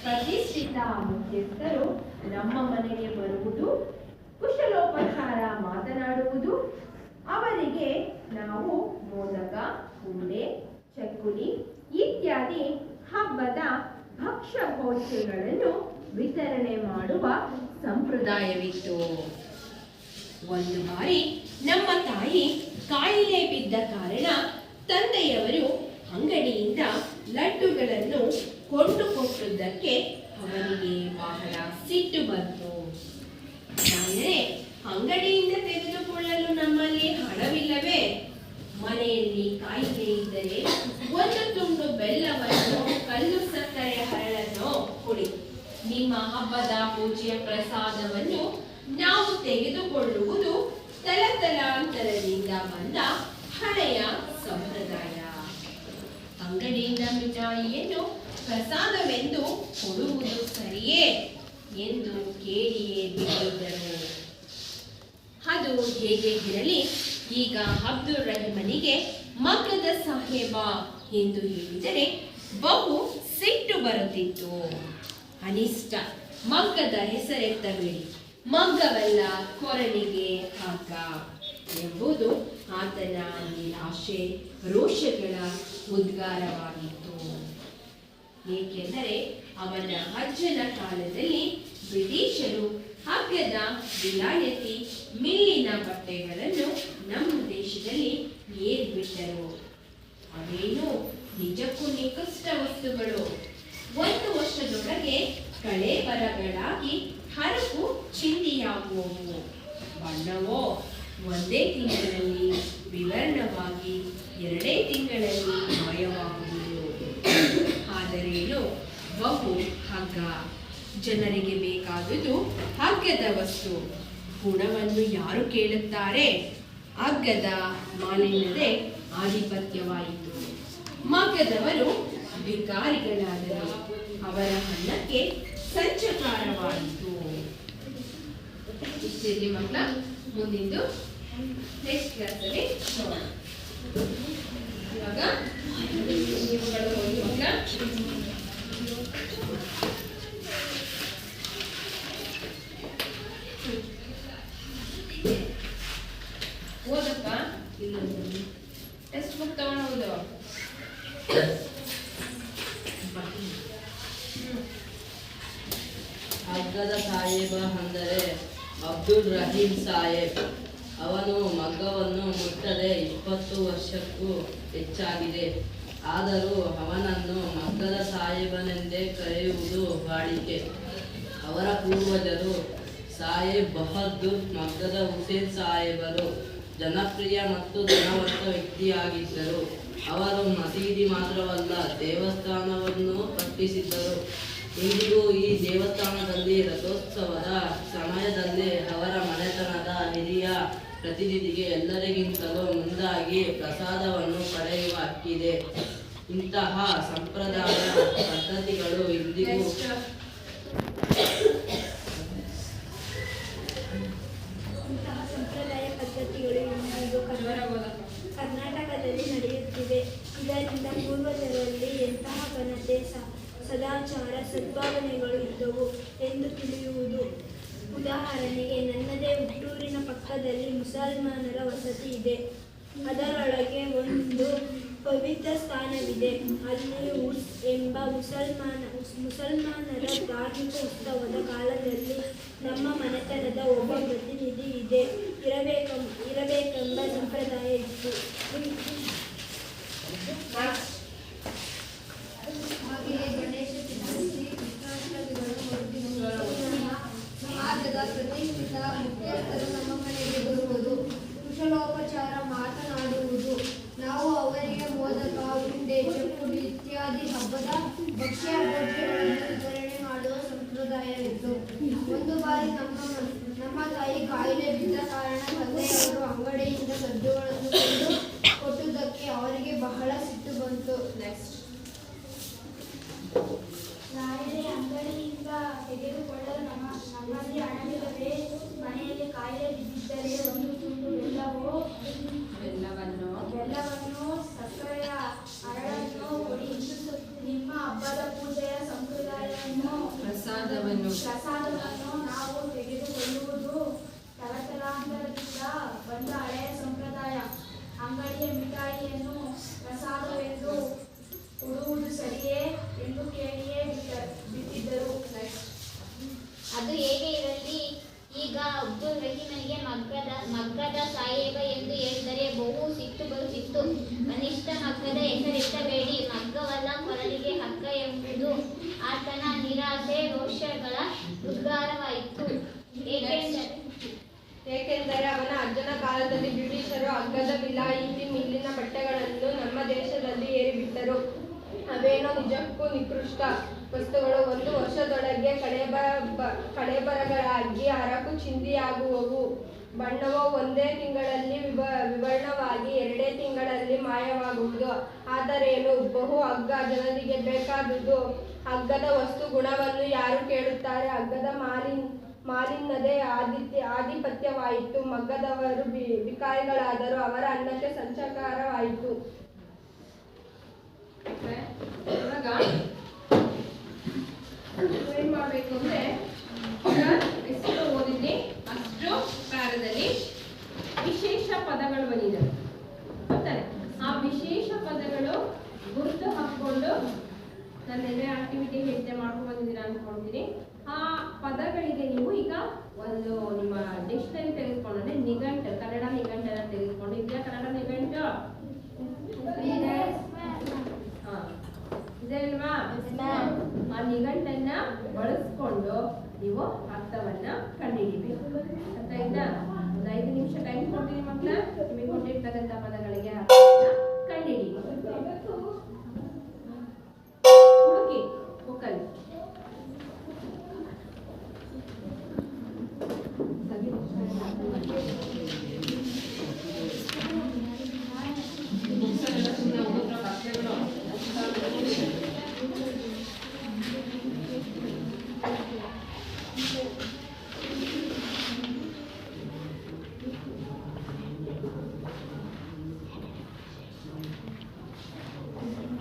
ಪ್ರತಿಷ್ಠಿತ ಮುಖ್ಯಸ್ಥರು ನಮ್ಮ ಮನೆಗೆ ಬರುವುದು, ಕುಶಲೋಪಚಾರ ಮಾತನಾಡುವುದು, ಅವರಿಗೆ ನಾವು ಮೋದಕ, ಉಂಡೆ, ಚಕ್ಕುಲಿ ಇತ್ಯಾದಿ ಹಬ್ಬದ ಭಕ್ಷ್ಯ ಭೋಜ್ಯಗಳನ್ನು ವಿತರಣೆ ಮಾಡುವ ಸಂಪ್ರದಾಯವಿತ್ತು. ಒಂದು ಬಾರಿ ನಮ್ಮ ತಾಯಿ ಕಾಯಿಲೆ ಬಿದ್ದ ಕಾರಣ ತಂದೆಯವರು ಅಂಗಡಿಯಿಂದ ಲಡ್ಡುಗಳನ್ನು ಕೊಂಡುಕೊಟ್ಟುದಕ್ಕೆ ಅವರಿಗೆ ಬಹಳ ಸಿಟ್ಟು ಬಂತು. ಆದರೆ ಅಂಗಡಿಯಿಂದ ತೆಗೆದುಕೊಳ್ಳಲು ನಮ್ಮಲ್ಲಿ ಹಣವಿಲ್ಲವೇ? ಮನೆಯಲ್ಲಿ ಕಾಯಿಲೆ ಇದ್ದರೆ ಒಂದು ತುಂಡು ಬೆಲ್ಲವನ್ನು, ಕಲ್ಲು ಸಕ್ಕರೆ ಹರಳನ್ನು ಕೊಡಿ. ನಿಮ್ಮ ಹಬ್ಬದ ಪೂಜೆಯ ಪ್ರಸಾದವನ್ನು ನಾವು ತೆಗೆದುಕೊಳ್ಳುವುದು ತಲತಲಾಂತರದಿಂದ ಬಂದ ಹಳೆಯ ಸಂಪ್ರದಾಯ. ಅಂಗಡಿಯಿಂದ ಮಿಠಾಯಿಯನ್ನು ಪ್ರಸಾದವೆಂದು ಕೊಡುವುದು ಸರಿಯೇ ಎಂದು ಕೇಳಿಯೇ ಬಿಟ್ಟಿದ್ದರು. ಅದು ಹೇಗೆ ಇರಲಿ, ಈಗ ಅಬ್ದುಲ್ ರಹೀಮನಿಗೆ ಮಗ್ಗದ ಸಾಹೇಬ ಎಂದು ಹೇಳಿದರೆ ಬಹು ಸಿಟ್ಟು ಬರುತ್ತಿತ್ತು. ಅನಿಷ್ಟ, ಮಗ್ಗದ ಹೆಸರೆತ್ತಬೇಡಿ, ಮಗ್ಗವಲ್ಲ ಕೊರಳಿಗೆ ಹಗ್ಗ ಎಂಬುದು ಆತನ ನಿರಾಶೆ, ರೋಷಗಳ ಉದ್ಗಾರವಾಗಿತ್ತು. ಏಕೆಂದರೆ ಅವನ ಅಜ್ಜನ ಕಾಲದಲ್ಲಿ ಬ್ರಿಟಿಷರು ಹಗ್ಗದ ವಿಲಾಯತಿ ಮಿಲ್ಲಿನ ಬಟ್ಟೆಗಳನ್ನು ನಮ್ಮ ದೇಶದಲ್ಲಿ ಏರ್ಬಿಟ್ಟರು. ಅವೇನು ನಿಜಕ್ಕೂ ನಿಕೃಷ್ಟ ವಸ್ತುಗಳು. ಒಂದು ವರ್ಷದೊಳಗೆ ಕಳೆ ಬರಗಳಾಗಿ ಹರಕು ಚಿಂದಿಯಾಗುವವು. ಬಣ್ಣವೋ ಒಂದೇ ತಿಂಗಳಲ್ಲಿ ವಿವರಣವಾಗಿ 2 ತಿಂಗಳಲ್ಲಿ ಮಾಯವಾಗುವುದು. ಆದರೇನು ಬಹು ಹಗ್ಗ. ಜನರಿಗೆ ಬೇಕಾದುದು ಹಗ್ಗದ ವಸ್ತು. ಗುಣವನ್ನು ಯಾರು ಕೇಳುತ್ತಾರೆ? ಹಗ್ಗದ ಮಾಲಿನ್ಯದೇ ಆಧಿಪತ್ಯವಾಯಿತು. ಮಗ್ಗದವರು ಭಿಕಾರಿಗಳಾದರು. ಅವರ ಹಣಕ್ಕೆ ಸಂಚಕಾರವಾಯಿತು. ಇಷ್ಟಿರಲಿ ಮಕ್ಕಳ, ಮುಂದಿಂದು ನೆಕ್ಸ್ಟ್ ಕ್ಲಾಸಲ್ಲಿ ನೋಡೋಣ. ಇವಾಗ ನೀವುಗಳು ಹೋಗಿ ಮಕ್ಕಳ. ಓದಪ್ಪ, ಇಲ್ಲ ಟೆಕ್ಸ್ಟ್ ಬುಕ್ ತಗೊಂಡು ಓದು. ಹಗ್ಗದ ಸಾಹೇಬ ಅಂದರೆ ಅಬ್ದುಲ್ ರಹೀಂ ಸಾಹೇಬ್. ಅವನು ಮಗ್ಗವನ್ನು ಮುಟ್ಟದೆ 20 ವರ್ಷಕ್ಕೂ ಹೆಚ್ಚಾಗಿದೆ. ಆದರೂ ಅವನನ್ನು ಮಗ್ಗದ ಸಾಹೇಬನೆಂದೇ ಕರೆಯುವುದು ವಾಡಿಕೆ. ಅವರ ಪೂರ್ವಜರು ಸಾಹೇಬ್ ಬಹದ್ದೂರ್ ಮಗ್ಗದ ಹುಸೇನ್ ಸಾಹೇಬರು ಜನಪ್ರಿಯ ಮತ್ತು ಧನವಂತ ವ್ಯಕ್ತಿಯಾಗಿದ್ದರು. ಅವರು ಮಸೀದಿ ಮಾತ್ರವಲ್ಲ, ದೇವಸ್ಥಾನವನ್ನು ಕಟ್ಟಿಸಿದ್ದರು. ಇಂದಿಗೂ ಈ ದೇವಸ್ಥಾನದಲ್ಲಿ ರಥೋತ್ಸವದ ಸಮಯದಲ್ಲಿ ಅವರ ಮನೆತನದ ಹಿರಿಯ ಪ್ರತಿನಿಧಿಗೆ ಎಲ್ಲರಿಗಿಂತಲೂ ಮುಂದಾಗಿ ಪ್ರಸಾದವನ್ನು ಪಡೆಯುವ ಹಕ್ಕಿದೆ. ಇಂತಹ ಸಂಪ್ರದಾಯ ಪದ್ಧತಿಗಳು ಇಂದಿಗೂ ಕರ್ನಾಟಕದಲ್ಲಿ ನಡೆಯುತ್ತಿವೆ. ಇದರಿಂದ ಪೂರ್ವಜರಲ್ಲಿ ಎಂತಹ ಘನತೆ, ಸದಾಚಾರ, ಸದ್ಭಾವನೆಗಳು ಇದ್ದವು ಎಂದು ತಿಳಿಯುವುದು. ಉದಾಹರಣೆಗೆ, ನನ್ನದೇ ಹುಟ್ಟೂರಿನ ಪಕ್ಕದಲ್ಲಿ ಮುಸಲ್ಮಾನರ ವಸತಿ ಇದೆ. ಅದರೊಳಗೆ ಒಂದು ಪವಿತ್ರ ಸ್ಥಾನವಿದೆ. ಅಲ್ಲಿ ಉರ್ಸ್ ಎಂಬ ಮುಸಲ್ಮಾನರ ಧಾರ್ಮಿಕ ಉತ್ಸವದ ಕಾಲದಲ್ಲಿ ನಮ್ಮ ಮನೆತನದ ಒಬ್ಬ ಪ್ರತಿನಿಧಿ ಇರಬೇಕೆಂಬ ಸಂಪ್ರದಾಯ ಇತ್ತು. ಹಾಗೆಯೇ ಗಣೇಶ ಚತುರ್ಥಿ, ಕೃಷ್ಣಾಷ್ಟಮಿಗಳು ಸಮಾಜದ ಪ್ರತಿಷ್ಠಿತ ಮುಖ್ಯಸ್ಥರು ನಮ್ಮ ಮನೆಗೆ ಬರುವುದು, ಕುಶಲೋಪಚಾರ ಮಾತನಾಡುವುದು, ನಾವು ಅವರಿಗೆ ಮೋದಕ, ಉಂಡೆ, ಚಕ್ಕುಲಿ ಇತ್ಯಾದಿ ಹಬ್ಬದ ಭಕ್ಷ್ಯ ಭೋಜ್ಯಗಳನ್ನು ವಿತರಣೆ ಮಾಡುವ ಸಂಪ್ರದಾಯವಿತ್ತು. ಒಂದು ಬಾರಿ ನಮ್ಮ ತಾಯಿ ಕಾಯಿಲೆ ಬಿದ್ದ ಕಾರಣ ತಂದೆಯವರು ಅಂಗಡಿಯಿಂದ ಸಜ್ಜುಗಳನ್ನು ಕೊಟ್ಟುದಕ್ಕೆ ಅವರಿಗೆ ಬಹಳ ಸಿಟ್ಟು ಬಂತು. ನಾಳೆ ಅಂಗಡಿಯಿಂದ ತೆಗೆದುಕೊಳ್ಳಲು ನಮ್ಮಲ್ಲಿ ಹಣವಿಲ್ಲದೆ ಮನೆಯಲ್ಲಿ ಕಾಯಿಲೆ ಬಿದ್ದಿದ್ದರೆ ಒಂದು ತುಂಡು ಬೆಲ್ಲವನ್ನು ಸಕ್ಕರೆಯ ಹರಳನ್ನು ಕೊಡಿ. ನಿಮ್ಮ ಹಬ್ಬದ ಪೂಜೆಯ ಸಂಪ್ರದಾಯವನ್ನು ಪ್ರಸಾದವನ್ನು ನಾವು ತೆಗೆದುಕೊಳ್ಳುವುದು ತಲತಲಾಂತರದಿಂದ ಬಂದ ಹಳೆಯ ಸಂಪ್ರದಾಯ. ಅಂಗಡಿಯ ಮಿಠಾಯಿಯನ್ನು ಪ್ರಸಾದವೆಂದು ಕೊಡುವುದು ಸರಿಯೇ ಎಂದು ಕೇಳಿಯೇ ಬಿಟ್ಟಿದ್ದರು. ಅದು ಹೇಗೆ ಇರಲಿ, ಈಗ ಅಬ್ದುಲ್ ರಹೀಮನಿಗೆ ಮಗ್ಗದ ಸಾಹೇಬ ಎಂದು ಹೇಳಿದರೆ ಬಹು ಸಿಟ್ಟು ಬರುತ್ತಿತ್ತು. ಕನಿಷ್ಠ ಮಗ್ಗದ ಹೆಸರಿಸಬೇಡಿ, ಮಗ್ಗವಲ್ಲ ಕೊರಳಿಗೆ ಹಗ್ಗ ಎಂಬುದು ಆತನ ನಿರಾಸೆ ರೋಷಗಳ ಉದ್ಗಾರವಾಯಿತು. ಏಕೆಂದರೆ ಅವನ ಅಜ್ಜನ ಕಾಲದಲ್ಲಿ ಬ್ರಿಟಿಷರು ಹಗ್ಗದ ವಿಲಾಯಿತಿ ಮಿಲ್ಲಿನ ಬಟ್ಟೆಗಳನ್ನು ನಮ್ಮ ದೇಶದಲ್ಲಿ ಏರಿಬಿಟ್ಟರು. ಅವೇನೋ ನಿಜಕ್ಕೂ ನಿಕೃಷ್ಟ ವಸ್ತುಗಳು. ಒಂದು ವರ್ಷದೊಳಗೆ ಕಳೆಬರಗಳಾಗಿ ಹರಕು ಚಿಂದಿಯಾಗುವವು. ಬಣ್ಣವು ಒಂದೇ ತಿಂಗಳಲ್ಲಿ ವಿವರ್ಣವಾಗಿ 2 ತಿಂಗಳಲ್ಲಿ ಮಾಯವಾಗುವುದು. ಆದರೇನು, ಬಹು ಹಗ್ಗ ಜನರಿಗೆ ಬೇಕಾದುದು. ಹಗ್ಗದ ವಸ್ತು ಗುಣವನ್ನು ಯಾರು ಕೇಳುತ್ತಾರೆ? ಹಗ್ಗದ ಮಾಲಿನ್ಯದೇ ಆಧಿಪತ್ಯವಾಯಿತು. ಮಗ್ಗದವರು ಬಿಕಾರಿಗಳಾದರು. ಅವರ ಅನ್ನಕ್ಕೆ ಸಂಚಕಾರವಾಯಿತು. ಇವಾಗ ಏನ್ ಮಾಡ್ಬೇಕು ಅಂದ್ರೆ, ಎಷ್ಟು ಓದಿದ್ರಿ ಅಷ್ಟು ಕಾಲದಲ್ಲಿ ವಿಶೇಷ ಪದಗಳು ಬಂದಿದ್ದಾವೆ. ಗೊತ್ತಾನೆ? ಆ ವಿಶೇಷ ಪದಗಳು ಗುರುತು ಹಾಕೊಂಡು ನನ್ನೆಲ್ಲ ಆಕ್ಟಿವಿಟಿ ಹೇಳ್ತೆ ಮಾಡ್ಕೊಂಡು ಬಂದಿದ್ದೀರಾ ಅನ್ಕೊಂಡಿದ್ದೀನಿ. ಆ ಪದಗಳಿಗೆ ನೀವು ಈಗ ಒಂದು ನಿಮ್ಮ ಡಿಕ್ಷನರಿ ತೆಗೆದುಕೊಂಡ್ರೆ ನಿಘಂಟು, ಕನ್ನಡ ನಿಘಂಟನ್ನ ತೆಗೆದುಕೊಂಡು ಇದೆಯಾ? ಕನ್ನಡ ನಿಘಂಟು ಇದೆ ಅಲ್ವಾ? ಆ ನಿಘಂಟನ್ನ ಬಳಸ್ಕೊಂಡು ನೀವು ಅರ್ಥವನ್ನ ಕಂಡುಹಿಡಿಬೇಕು. ಅರ್ಥ ಆಯ್ತಾ? ಒಂದು 5 ನಿಮಿಷ ಟೈಮ್ ಕೊಡ್ತೀನಿ ಮಕ್ಕಳ. ನಿಮಗೆ ಕೊಟ್ಟಿರ್ತಕ್ಕಂಥ ಪದಗಳಿಗೆ ಅರ್ಥವನ್ನ ಕಂಡುಹಿಡಿ. ಹುಡುಕಿ ಬುಕ್ಕಲ್ಲಿ.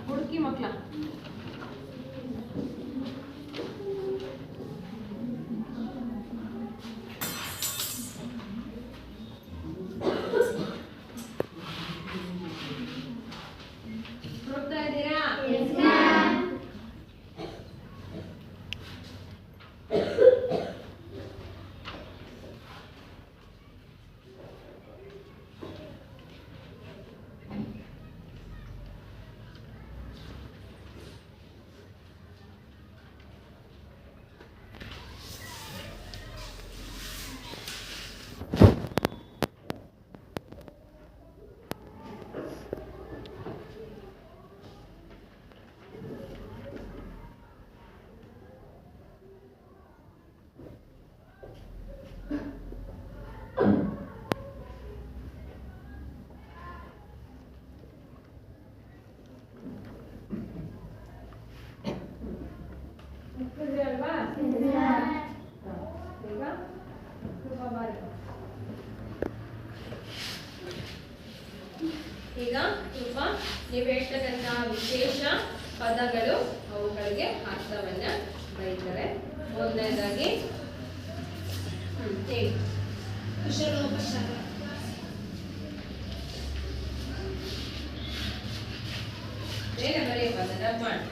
ಹುಡುಕಿ ಮಕ್ಕಳ. ಹುಡುಕ್ತಾ ಇದ್ದೀರಾ? ಅಲ್ವಾ? ಈಗ ಸ್ವಲ್ಪ ಬಾರಿ. ಈಗ ಸ್ವಲ್ಪ ನೀವು ಹೇಳ್ತಕ್ಕಂತಹ ವಿಶೇಷ ಪದಗಳು, ಅವುಗಳಿಗೆ ಅರ್ಥವನ್ನ ಬರೀತಾರೆ. ಮೊದಲನೇದಾಗಿ ಹೇಳಿ. ಕುಶಲೋಪಚಾರ. ಬೇಗ ಬರೆಯಪ್ಪ, ಅದನ್ನ ಮಾಡಿ.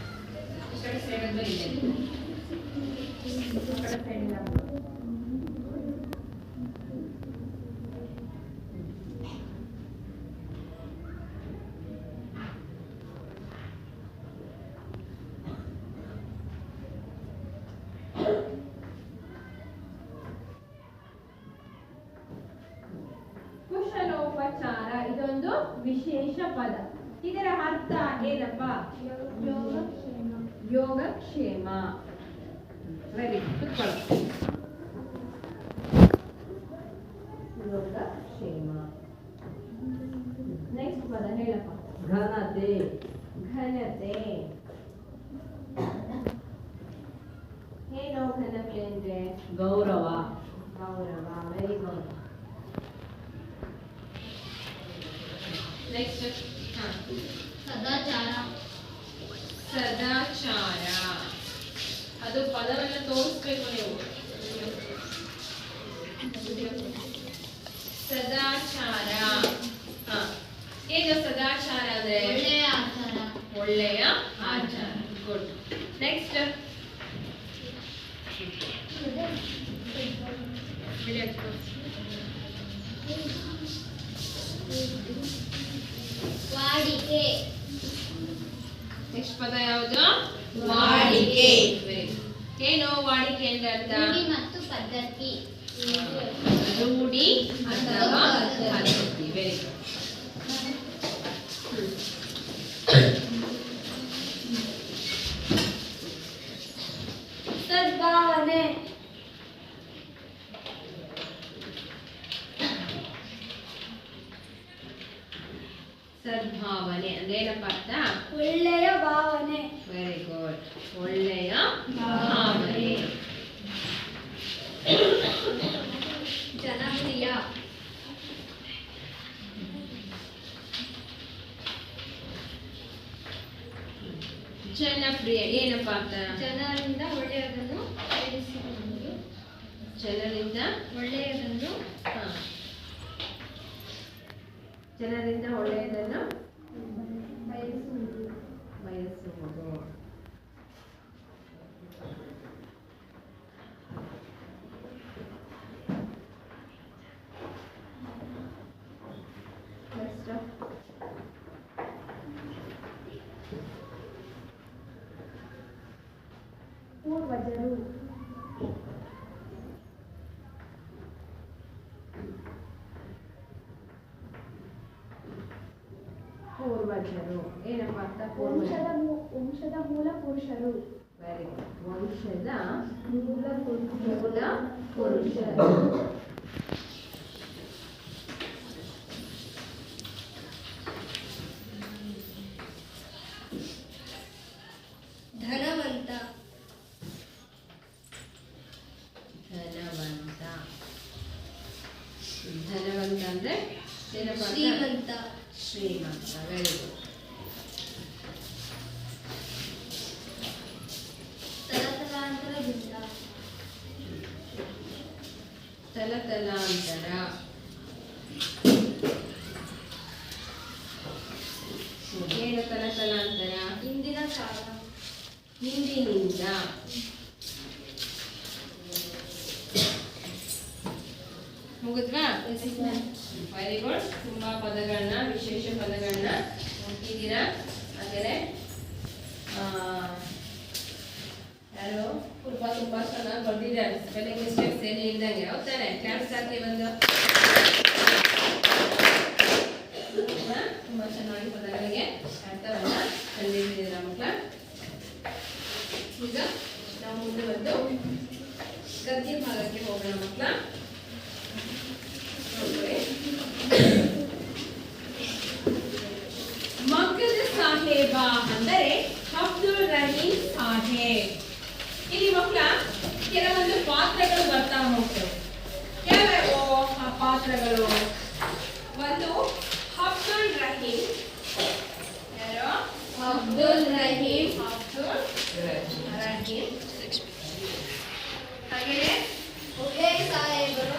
ಈ ಕಡೆ ಸೈಡ್ ಬರೀತೇನೆ. ಆ ಕಡೆ ಸೈಡ್ ಇಲ್ಲ. ಕುಶಲೋಪಚಾರ ಇದೊಂದು ವಿಶೇಷ ಪದ. ಇದರ ಅರ್ಥ ಏನಪ್ಪ? ಯೋಗಕ್ಷೇಮ. ವೆರಿ ಕುತ್ಕೊಳ್ಳಿ. ಯೋಗಕ್ಷೇಮ. ನೆಕ್ಸ್ಟ್ ಪದ ಹೇಳಪ್ಪ. ಘನತೆ. ಘನತೆ. ಏನು ಘನತೆ ಅಂದ್ರೆ? ಗೌರವ. ಗೌರವ. Very good. ನೆಕ್ಸ್ಟ್ ಸದಾಚಾರ. ಸದಾಚಾರ. ಅದು ಪದವನ್ನ ತೋರಿಸ್ಬೇಕು ನೀವು. ಸದಾಚಾರ. ಏನು ಸದಾಚಾರ ಅಂದ್ರೆ? ಒಳ್ಳೆಯ ಆಚಾರ. ಒಳ್ಳೆಯ ಆಚಾರ. ಗುಡ್. ನೆಕ್ಸ್ಟ್ ವಾಡಿಕೆ. ನೆಕ್ಸ್ಟ್ ಪದ ಯಾವುದು? ವಾಡಿಕೆ. ಏನು ವಾಡಿಕೆ ಅಂದ್ರೆ ಅರ್ಥ? ರೂಢಿ ಮತ್ತು ಪದ್ಧತಿ. ರೂಢಿ ಅಥವಾ ಪದ್ಧತಿ. Very good. ಸದ್ಭಾವನೆ. ಸದ್ಭಾವನೆ ಅಂದ್ರೆ ಏನಪ್ಪ ಅರ್ಥ? ಒಳ್ಳೆಯ ಭಾವನೆ. Very good. ಒಳ್ಳೆಯ ಭಾವನೆ. ಜನಪ್ರಿಯ. ಜನಪ್ರಿಯ ಏನಪ್ಪ ಅರ್ಥ? ಜನರಿಂದ ಒಳ್ಳೆಯದನ್ನು ಬಯಸುವುದು. ಜನರಿಂದ ಒಳ್ಳೆಯದನ್ನು ಹಾ. ಜನರಿಂದ ಒಳ್ಳೆಯದನ್ನು ಬಯಸುವುದು. ಬಯಸುವುದು. Next. ಪೂರ್ವಜರು. ಪೂರ್ವಜರು ಏನಪ್ಪ ಅರ್ಥ? ವಂಶದ ಮೂಲ ಪುರುಷರು. Very good. ವಂಶದ ಮೂಲ ಮೂಲ ಪುರುಷರು. ಧನವಂತ. ಧನವಂತ. ಧನವಂತ ಅಂದ್ರೆ ಏನಪ್ಪ ಅರ್ಥ? ಶ್ರೀಮಂತ. ಶ್ರೀಮಂತ. Very good. ತಲತಲಾಂತರದಿಂದ. ತಲತಲಾಂತರ. ಏನು ತಲತಲಾಂತರ? ಇಂದಿನ ಕಾಲ. ಹಿಂದಿನಿಂದ. ಮುಗಿದ್ವಾ? Very good. ತುಂಬಾ ಪದಗಳನ್ನ, ವಿಶೇಷ ಪದಗಳನ್ನ ನೋಡ್ತಿದ್ದೀರಾ. ಹಾಗೆಯೇ ಯಾರು ತುಂಬಾ ಚೆನ್ನಾಗಿ ಬರ್ದಿದ್ದಾರೆ. ಸ್ಪೆಲ್ಲಿಂಗ್ ಮಿಸ್ಟೇಕ್ಸ್ ಏನು ಇಲ್ದಂಗೆ. ಹೌದಾನೆ? ಕ್ಲಾಸ್ ಹಾಕಿ ಬಂದು ತುಂಬಾ ಚೆನ್ನಾಗಿ ಪದಗಳಿಗೆ ಅರ್ಥವನ್ನ ಕಂಡುಹಿಡಿದಿದ್ದೀರಾ ಮಕ್ಕಳ. ಈಗ ನಾವು ಮುಂದೆ ಬಂದು ಗದ್ಯ ಭಾಗಕ್ಕೆ ಹೋಗೋಣ ಮಕ್ಕಳ. ಮಗ್ಗದ ಸಾಹೇಬ ಅಂದರೆ ಅಬ್ದುಲ್ ರಹೀಂ ಸಾಹೇಬ್. ಇಲ್ಲಿ ಮಕ್ಕಳ ಕೆಲವೊಂದು ಪಾತ್ರಗಳು ಬರ್ತಾ ಹೋಗ್ತವೆ. ಯಾವ್ಯಾವ ಆ ಪಾತ್ರಗಳು? ಒಂದು ಅಬ್ದುಲ್ ರಹೀಂ. ಯಾರು? ಅಬ್ದುಲ್ ರಹೀಂ. ಅಬ್ದುಲ್ ರಹೀಂ. ಹಾಗೆಯೇ ಉದಯ ಸಾಹೇಬರು.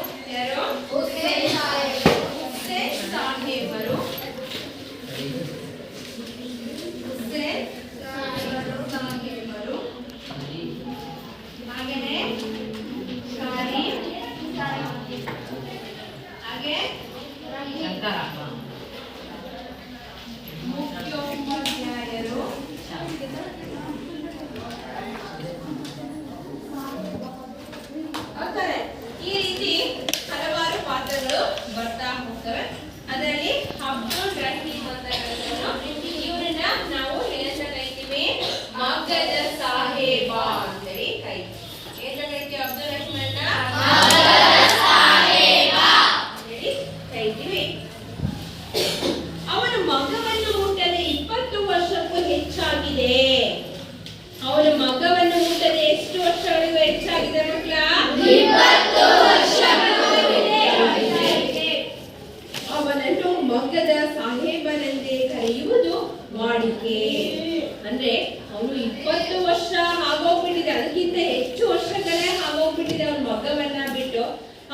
ಹಾಗೆ ಮುಖ್ಯೋಪಾಧ್ಯಾಯರು ಆಗ್ತಾರೆ. ಈ ರೀತಿ ಹಲವಾರು ಪಾತ್ರಗಳು ಬರ್ತಾ ಹೋಗ್ತವೆ. ಅದರಲ್ಲಿ ಅಬ್ದುಲ್ ರಹೀಮ್ ಅಂತ ಇವ್ರನ್ನ ನಾವು ಏನಂತ ಕರಿತೀವಿ? ಮಗ್ಗದ ಸಾಹೇಬ ಅಂತೇಳಿ ಕರಿತೀವಿ. ಏನಂತ ಕರಿತೀವಿ? ಅಬ್ದುಲ್ ರಹೀಮನ್ನ ಕರಿತೀವಿ. ಅವನ ಮಗವನ್ನು ಮುಟ್ಟದೆ 20 ವರ್ಷಕ್ಕೂ ಹೆಚ್ಚಾಗಿದೆ. ಅವನ ಮಗವನ್ನು ಮುಟ್ಟದೆ ಎಷ್ಟು ವರ್ಷಗಳಿಗೂ ಹೆಚ್ಚಾಗಿದೆ ಮಕ್ಕಳ? 20 ವರ್ಷಗಳಾಗಿದೆ. ಅವನನ್ನು ಮಗ್ಗದ ಸಾಹೇಬನೆಂದೇ ಕರೆಯುವುದು ವಾಡಿಕೆ. ಅಂದ್ರೆ ಅವನು 20 ವರ್ಷ ಆಗೋಗ್ಬಿಟ್ಟಿದೆ, ಅದಕ್ಕಿಂತ ಹೆಚ್ಚು ವರ್ಷಗಳೇ ಆಗೋಗ್ಬಿಟ್ಟಿದೆ ಅವನ ಮಗವನ್ನ ಬಿಟ್ಟು.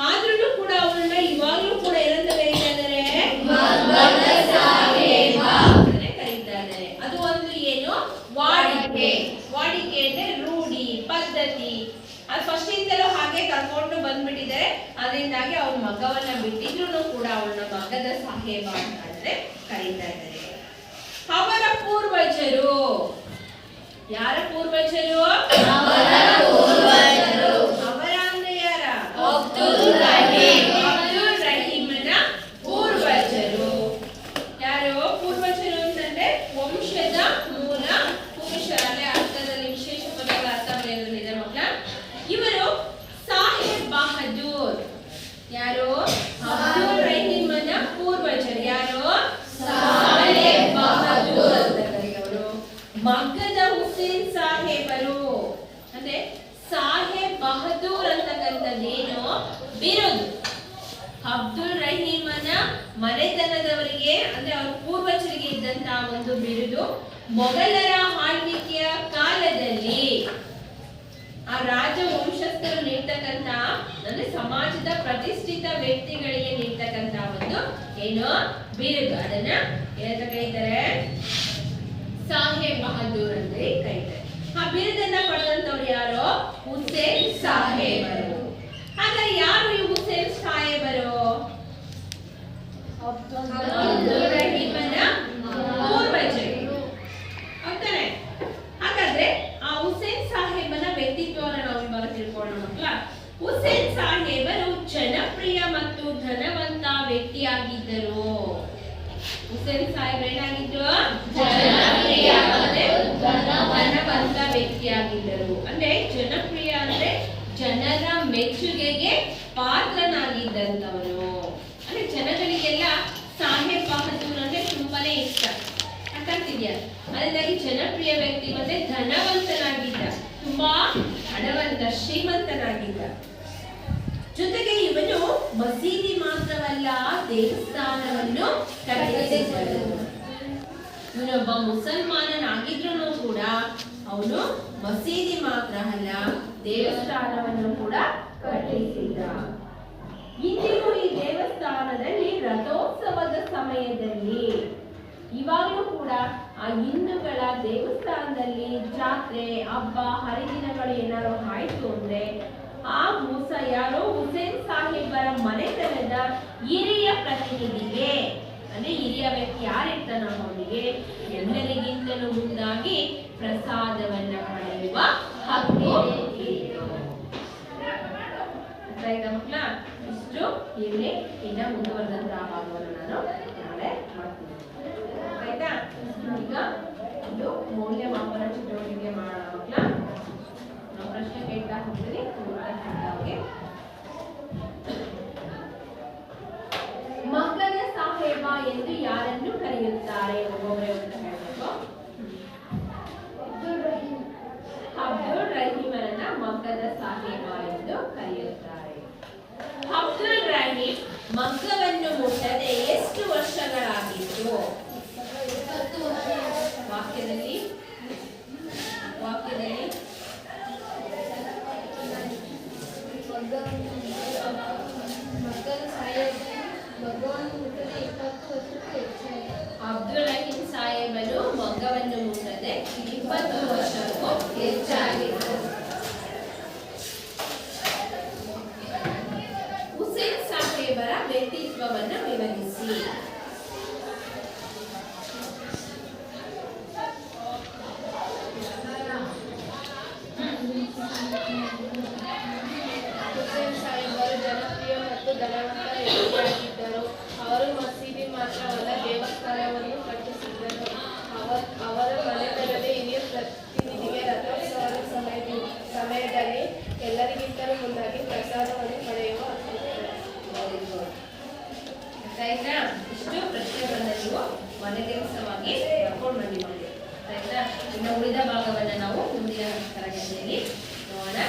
ಆದ್ರೂ ಕೂಡ ಅವನನ್ನ ಇವಾಗ್ಲೂ ಕೂಡ ಏನಂತ ಕರೀತಾ ಇದ್ದಾರೆ? ಮಗ್ಗದ ಸಾಹೇಬ ಅಂತಾನೆ ಕರೀತಾ ಇದ್ದಾರೆ. ಅದು ಒಂದು ಏನು? ವಾಡಿಕೆ. ವಾಡಿಕೆ ಅಂದ್ರೆ ರೂಢಿ, ಪದ್ಧತಿ. ಅದು ಫಸ್ಟ್ ಇಂದಲೂ ಹಾಗೆ ಕರ್ಕೊಂಡು ಬಂದ್ಬಿಟ್ಟಿದ್ದಾರೆ. ಅದರಿಂದಾಗಿ ಅವನ ಮಗವನ್ನ ಬಿಟ್ಟಿದ್ರು ಕೂಡ ಅವನ ಮಗ್ಗದ ಸಾಹೇಬ ಅಂತ ಅಂದ್ರೆ ಕರೀತಾ ಇದ್ದಾರೆ. ಅವರ ಪೂರ್ವಜರು ಯಾರ ಪೂರ್ವಜರು? ಅವರ ಅಂದ್ರೆ ಯಾರ? ಅಬ್ದುಲ್ ರಹೀಮನ ಪೂರ್ವಜರು. ಯಾರು ಪೂರ್ವಜರು ಅಂತಂದ್ರೆ ವಂಶದ ಮೂಲ ಪುರುಷರಲ್ಲೇ ಅರ್ಥದಲ್ಲಿ ವಿಶೇಷ ಪದಗಳ ಅರ್ಥ ಬರೆಯೋದ್ರಲ್ಲಿದೆ ಮಕ್ಕಳ. ಇವರು ಸಾಹೇಬ್ ಬಹದ್ದೂರ್. ಯಾರು? ಅಬ್ದುಲ್ ರಹೀಮನ ಪೂರ್ವಜರು ಯಾರು? ಸಾಹೇಬ್ ಬಹದ್ದೂರ್ ಅಂತ ಕರೆಯೋರು. ಮಗ್ಗದ ಹುಸೇನ್ ಸಾಹೇಬರು ಅಂದ್ರೆ ಸಾಹೇಬ್ ಬಹದ್ದೂರ್ ಅಂತಕ್ಕಂಥದ್ದೇನು ಬಿರುದು. ಅಬ್ದುಲ್ ರಹೀಮನ ಮನೆತನದವರಿಗೆ ಅಂದ್ರೆ ಅವ್ರ ಪೂರ್ವಜರಿಗೆ ಇದ್ದಂತಹ ಒಂದು ಬಿರುದು. ಮೊಘಲರ ಆಳ್ವಿಕೆಯ ಕಾಲದಲ್ಲಿ ಆ ರಾಜ ವಂಶಸ್ಥರು ನೀಡ್ತಕ್ಕಂತ ಅಂದ್ರೆ ಸಮಾಜದ ಪ್ರತಿಷ್ಠಿತ ವ್ಯಕ್ತಿಗಳಿಗೆ ನೀಡ್ತಕ್ಕಂತ ಒಂದು ಏನು ಬಿರುದು. ಅದನ್ನ ಏನಂತ ಕರೀತಾರೆ? ಸಾಹೇಬ್ ಬಹದ್ದೂರ್ ಅಂತ ಕರೀತಾರೆ. ಆ ಬಿರುದನ್ನ ಪಡೆದಂತವ್ರು ಯಾರು? ಹುಸೇನ್ ಸಾಹೇಬರು. ಹಾಗಾದ್ರೆ ಯಾರು ಈ ಹುಸೇನ್ ಸಾಹೇಬರು? ಅಬ್ದುಲ್ ರಹೀಮನ ಪೂರ್ವಜರು. ಹೌದಾನೆ? ಹಾಗಾದ್ರೆ ಆ ಹುಸೇನ್ ಸಾಹೇಬನ ವ್ಯಕ್ತಿತ್ವವನ್ನು ನಾವು ಇವಾಗ ತಿಳ್ಕೊಳ್ಳೋಣ ಮಕ್ಕಳ. ಹುಸೇನ್ ಸಾಹೇಬರು ಜನಪ್ರಿಯ ಮತ್ತು ಧನವಂತ ವ್ಯಕ್ತಿಯಾಗಿದ್ದರು. ಹುಸೇನ್ ಸಾಹೇಬರು ಏನಾಗಿದ್ರು? ಜನಪ್ರಿಯ ಮತ್ತು ಧನವಂತ ವ್ಯಕ್ತಿಯಾಗಿದ್ದರು. ಅಂದ್ರೆ ಜನಪ್ರಿಯ ಅಂದ್ರೆ ಜನರ ಮೆಚ್ಚುಗೆಗೆ ಪಾತ್ರನಾಗಿದ್ದಂತವನು. ಅಂದ್ರೆ ಜನಗಳಿಗೆಲ್ಲ ಸಾಹೇಬ್ ಬಹದ್ದೂರ್ ಅಂದ್ರೆ ತುಂಬಾನೇ ಇಷ್ಟ. ಅರ್ಥ ಆಗ್ತಿದ್ಯಾ? ಅದರಿಂದಾಗಿ ಜನಪ್ರಿಯ ವ್ಯಕ್ತಿ ಮತ್ತೆ ಧನವಂತನಾಗಿದ್ದ, ತುಂಬಾ ಹಣವಂತ, ಶ್ರೀಮಂತನಾಗಿದ್ದ. ಜೊತೆಗೆ ಇವನು ಮಸೀದಿ ಮಾತ್ರವಲ್ಲ ದೇವಸ್ಥಾನವನ್ನು ಕಟ್ಟಿಸಿದನು. ಇವನೊಬ್ಬ ಮುಸಲ್ಮಾನನಾಗಿದ್ರು ಕೂಡ ಅವನು ಮಸೀದಿ ಮಾತ್ರ ಅಲ್ಲ ದೇವಸ್ಥಾನವನ್ನು ಕೂಡ ಕಟ್ಟಿಸಿದ. ಇಂದಿಗೂ ಈ ದೇವಸ್ಥಾನದಲ್ಲಿ ರಥೋತ್ಸವದ ಸಮಯದಲ್ಲಿ ಇವಾಗಲೂ ಕೂಡ ಆ ಹಿಂದೂಗಳ ದೇವಸ್ಥಾನದಲ್ಲಿ ಜಾತ್ರೆ, ಹಬ್ಬ, ಹರಿದಿನಗಳು ಏನಾದ್ರು ಆಯ್ತು ಅಂದ್ರೆ ಆ ಯಾರೋ ಹುಸೇನ್ ಸಾಹೇಬರ ಮನೆತನದ ಹಿರಿಯ ಪ್ರತಿನಿಧಿಗೆ ಅಂದ್ರೆ ಹಿರಿಯ ವ್ಯಕ್ತಿ ಯಾರಿರ್ತಾನೋ ಅವನಿಗೆ ಎಲ್ಲರಿಗಿಂತಲೂ ಮುಂದಾಗಿ ಪ್ರಸಾದವನ್ನ ಪಡೆಯುವ ಹಕ್ಕು ಇತ್ತು. ಆಯ್ತಾ ಮಕ್ಕಳ? ಇಷ್ಟು ಇಲ್ಲಿ ಇನ್ನ ಮುಂದುವರೆದಂತಹ ಭಾಗವನ್ನು ನಾನು ನಾಳೆ ಮಾಡ್ತೀನಿ. ಆಯ್ತಾ? ಈಗ ಒಂದು ಮೌಲ್ಯಮಾಪನ ಚಟುವಟಿಕೆ ಮಾಡೋಣ ಮಕ್ಕಳ. ನಾವು ಪ್ರಶ್ನೆ ಕೇಳ್ತಾ ಹೋಗ್ತೀವಿ. ಮಗ್ಗದ ಸಾಹೇಬ ಎಂದು ಯಾರನ್ನು ಕರೆಯುತ್ತಾರೆ? ಒಬ್ಬೊಬ್ಬರೇ ಅಂತ ಹೇಳ್ಬೇಕು. ಅಬ್ದುಲ್ ರಹೀಮರನ್ನ ಮಗ್ಗದ ಸಾಹೇಬ ಎಂದು ಕರೆಯುತ್ತಾರೆ. ಅಬ್ದುಲ್ ರಹೀಮ್ ಮಗ್ಗವನ್ನು ಮುಟ್ಟದೆ ಎಷ್ಟು ವರ್ಷಗಳಾಗಿತ್ತು? ವಾಕ್ಯದಲ್ಲಿ ಅಬ್ದುಲ್ ರಹೀಮ್ ಸಾಹೇಬನು ಮಗ್ಗವನ್ನು ಮುಟ್ಟದೆ 20 ವರ್ಷಕ್ಕೂ ಹೆಚ್ಚಾಗಿತ್ತು. ಹುಸೇನ್ ಸಾಹೇಬರ ವ್ಯಕ್ತಿತ್ವವನ್ನು ವಿವರಿಸಿ. ಹುಸೇನ್ ಸಾಹೇಬರು ಜನಪ್ರಿಯ ಮತ್ತು ಧನವಂತ ವ್ಯಕ್ತಿಯಾಗಿದ್ದರು. ಅವರು ಮಸೀದಿ ಮಾತ್ರವಲ್ಲ ದೇವಸ್ಥಾನವನ್ನು ಕಟ್ಟಿಸಿದ್ದರು. ಅವರ ಮನೆತನದ ಹಿರಿಯ ಪ್ರತಿನಿಧಿಗೆ ರಥೋತ್ಸವದ ಸಮಯದಲ್ಲಿ ಎಲ್ಲರಿಗಿಂತಲೂ ಮುನ್ನಾಗಿ ಪ್ರಸಾದವನ್ನು ಪಡೆಯುವ ಆಯ್ತಾ? ಇಷ್ಟು ಪ್ರಶ್ನೆಗಳನ್ನ ನೀವು ಮನೆ ದಿವಸವಾಗಿ ಬರ್ಕೊಂಡು ಬಂದಿದ್ದೀರಿ. ಆಯ್ತಾ? ಇನ್ನು ಉಳಿದ ಭಾಗವನ್ನ ನಾವು ಮುಂದಿನ ತರಗತಿಯಲ್ಲಿ ನೋಡೋಣ.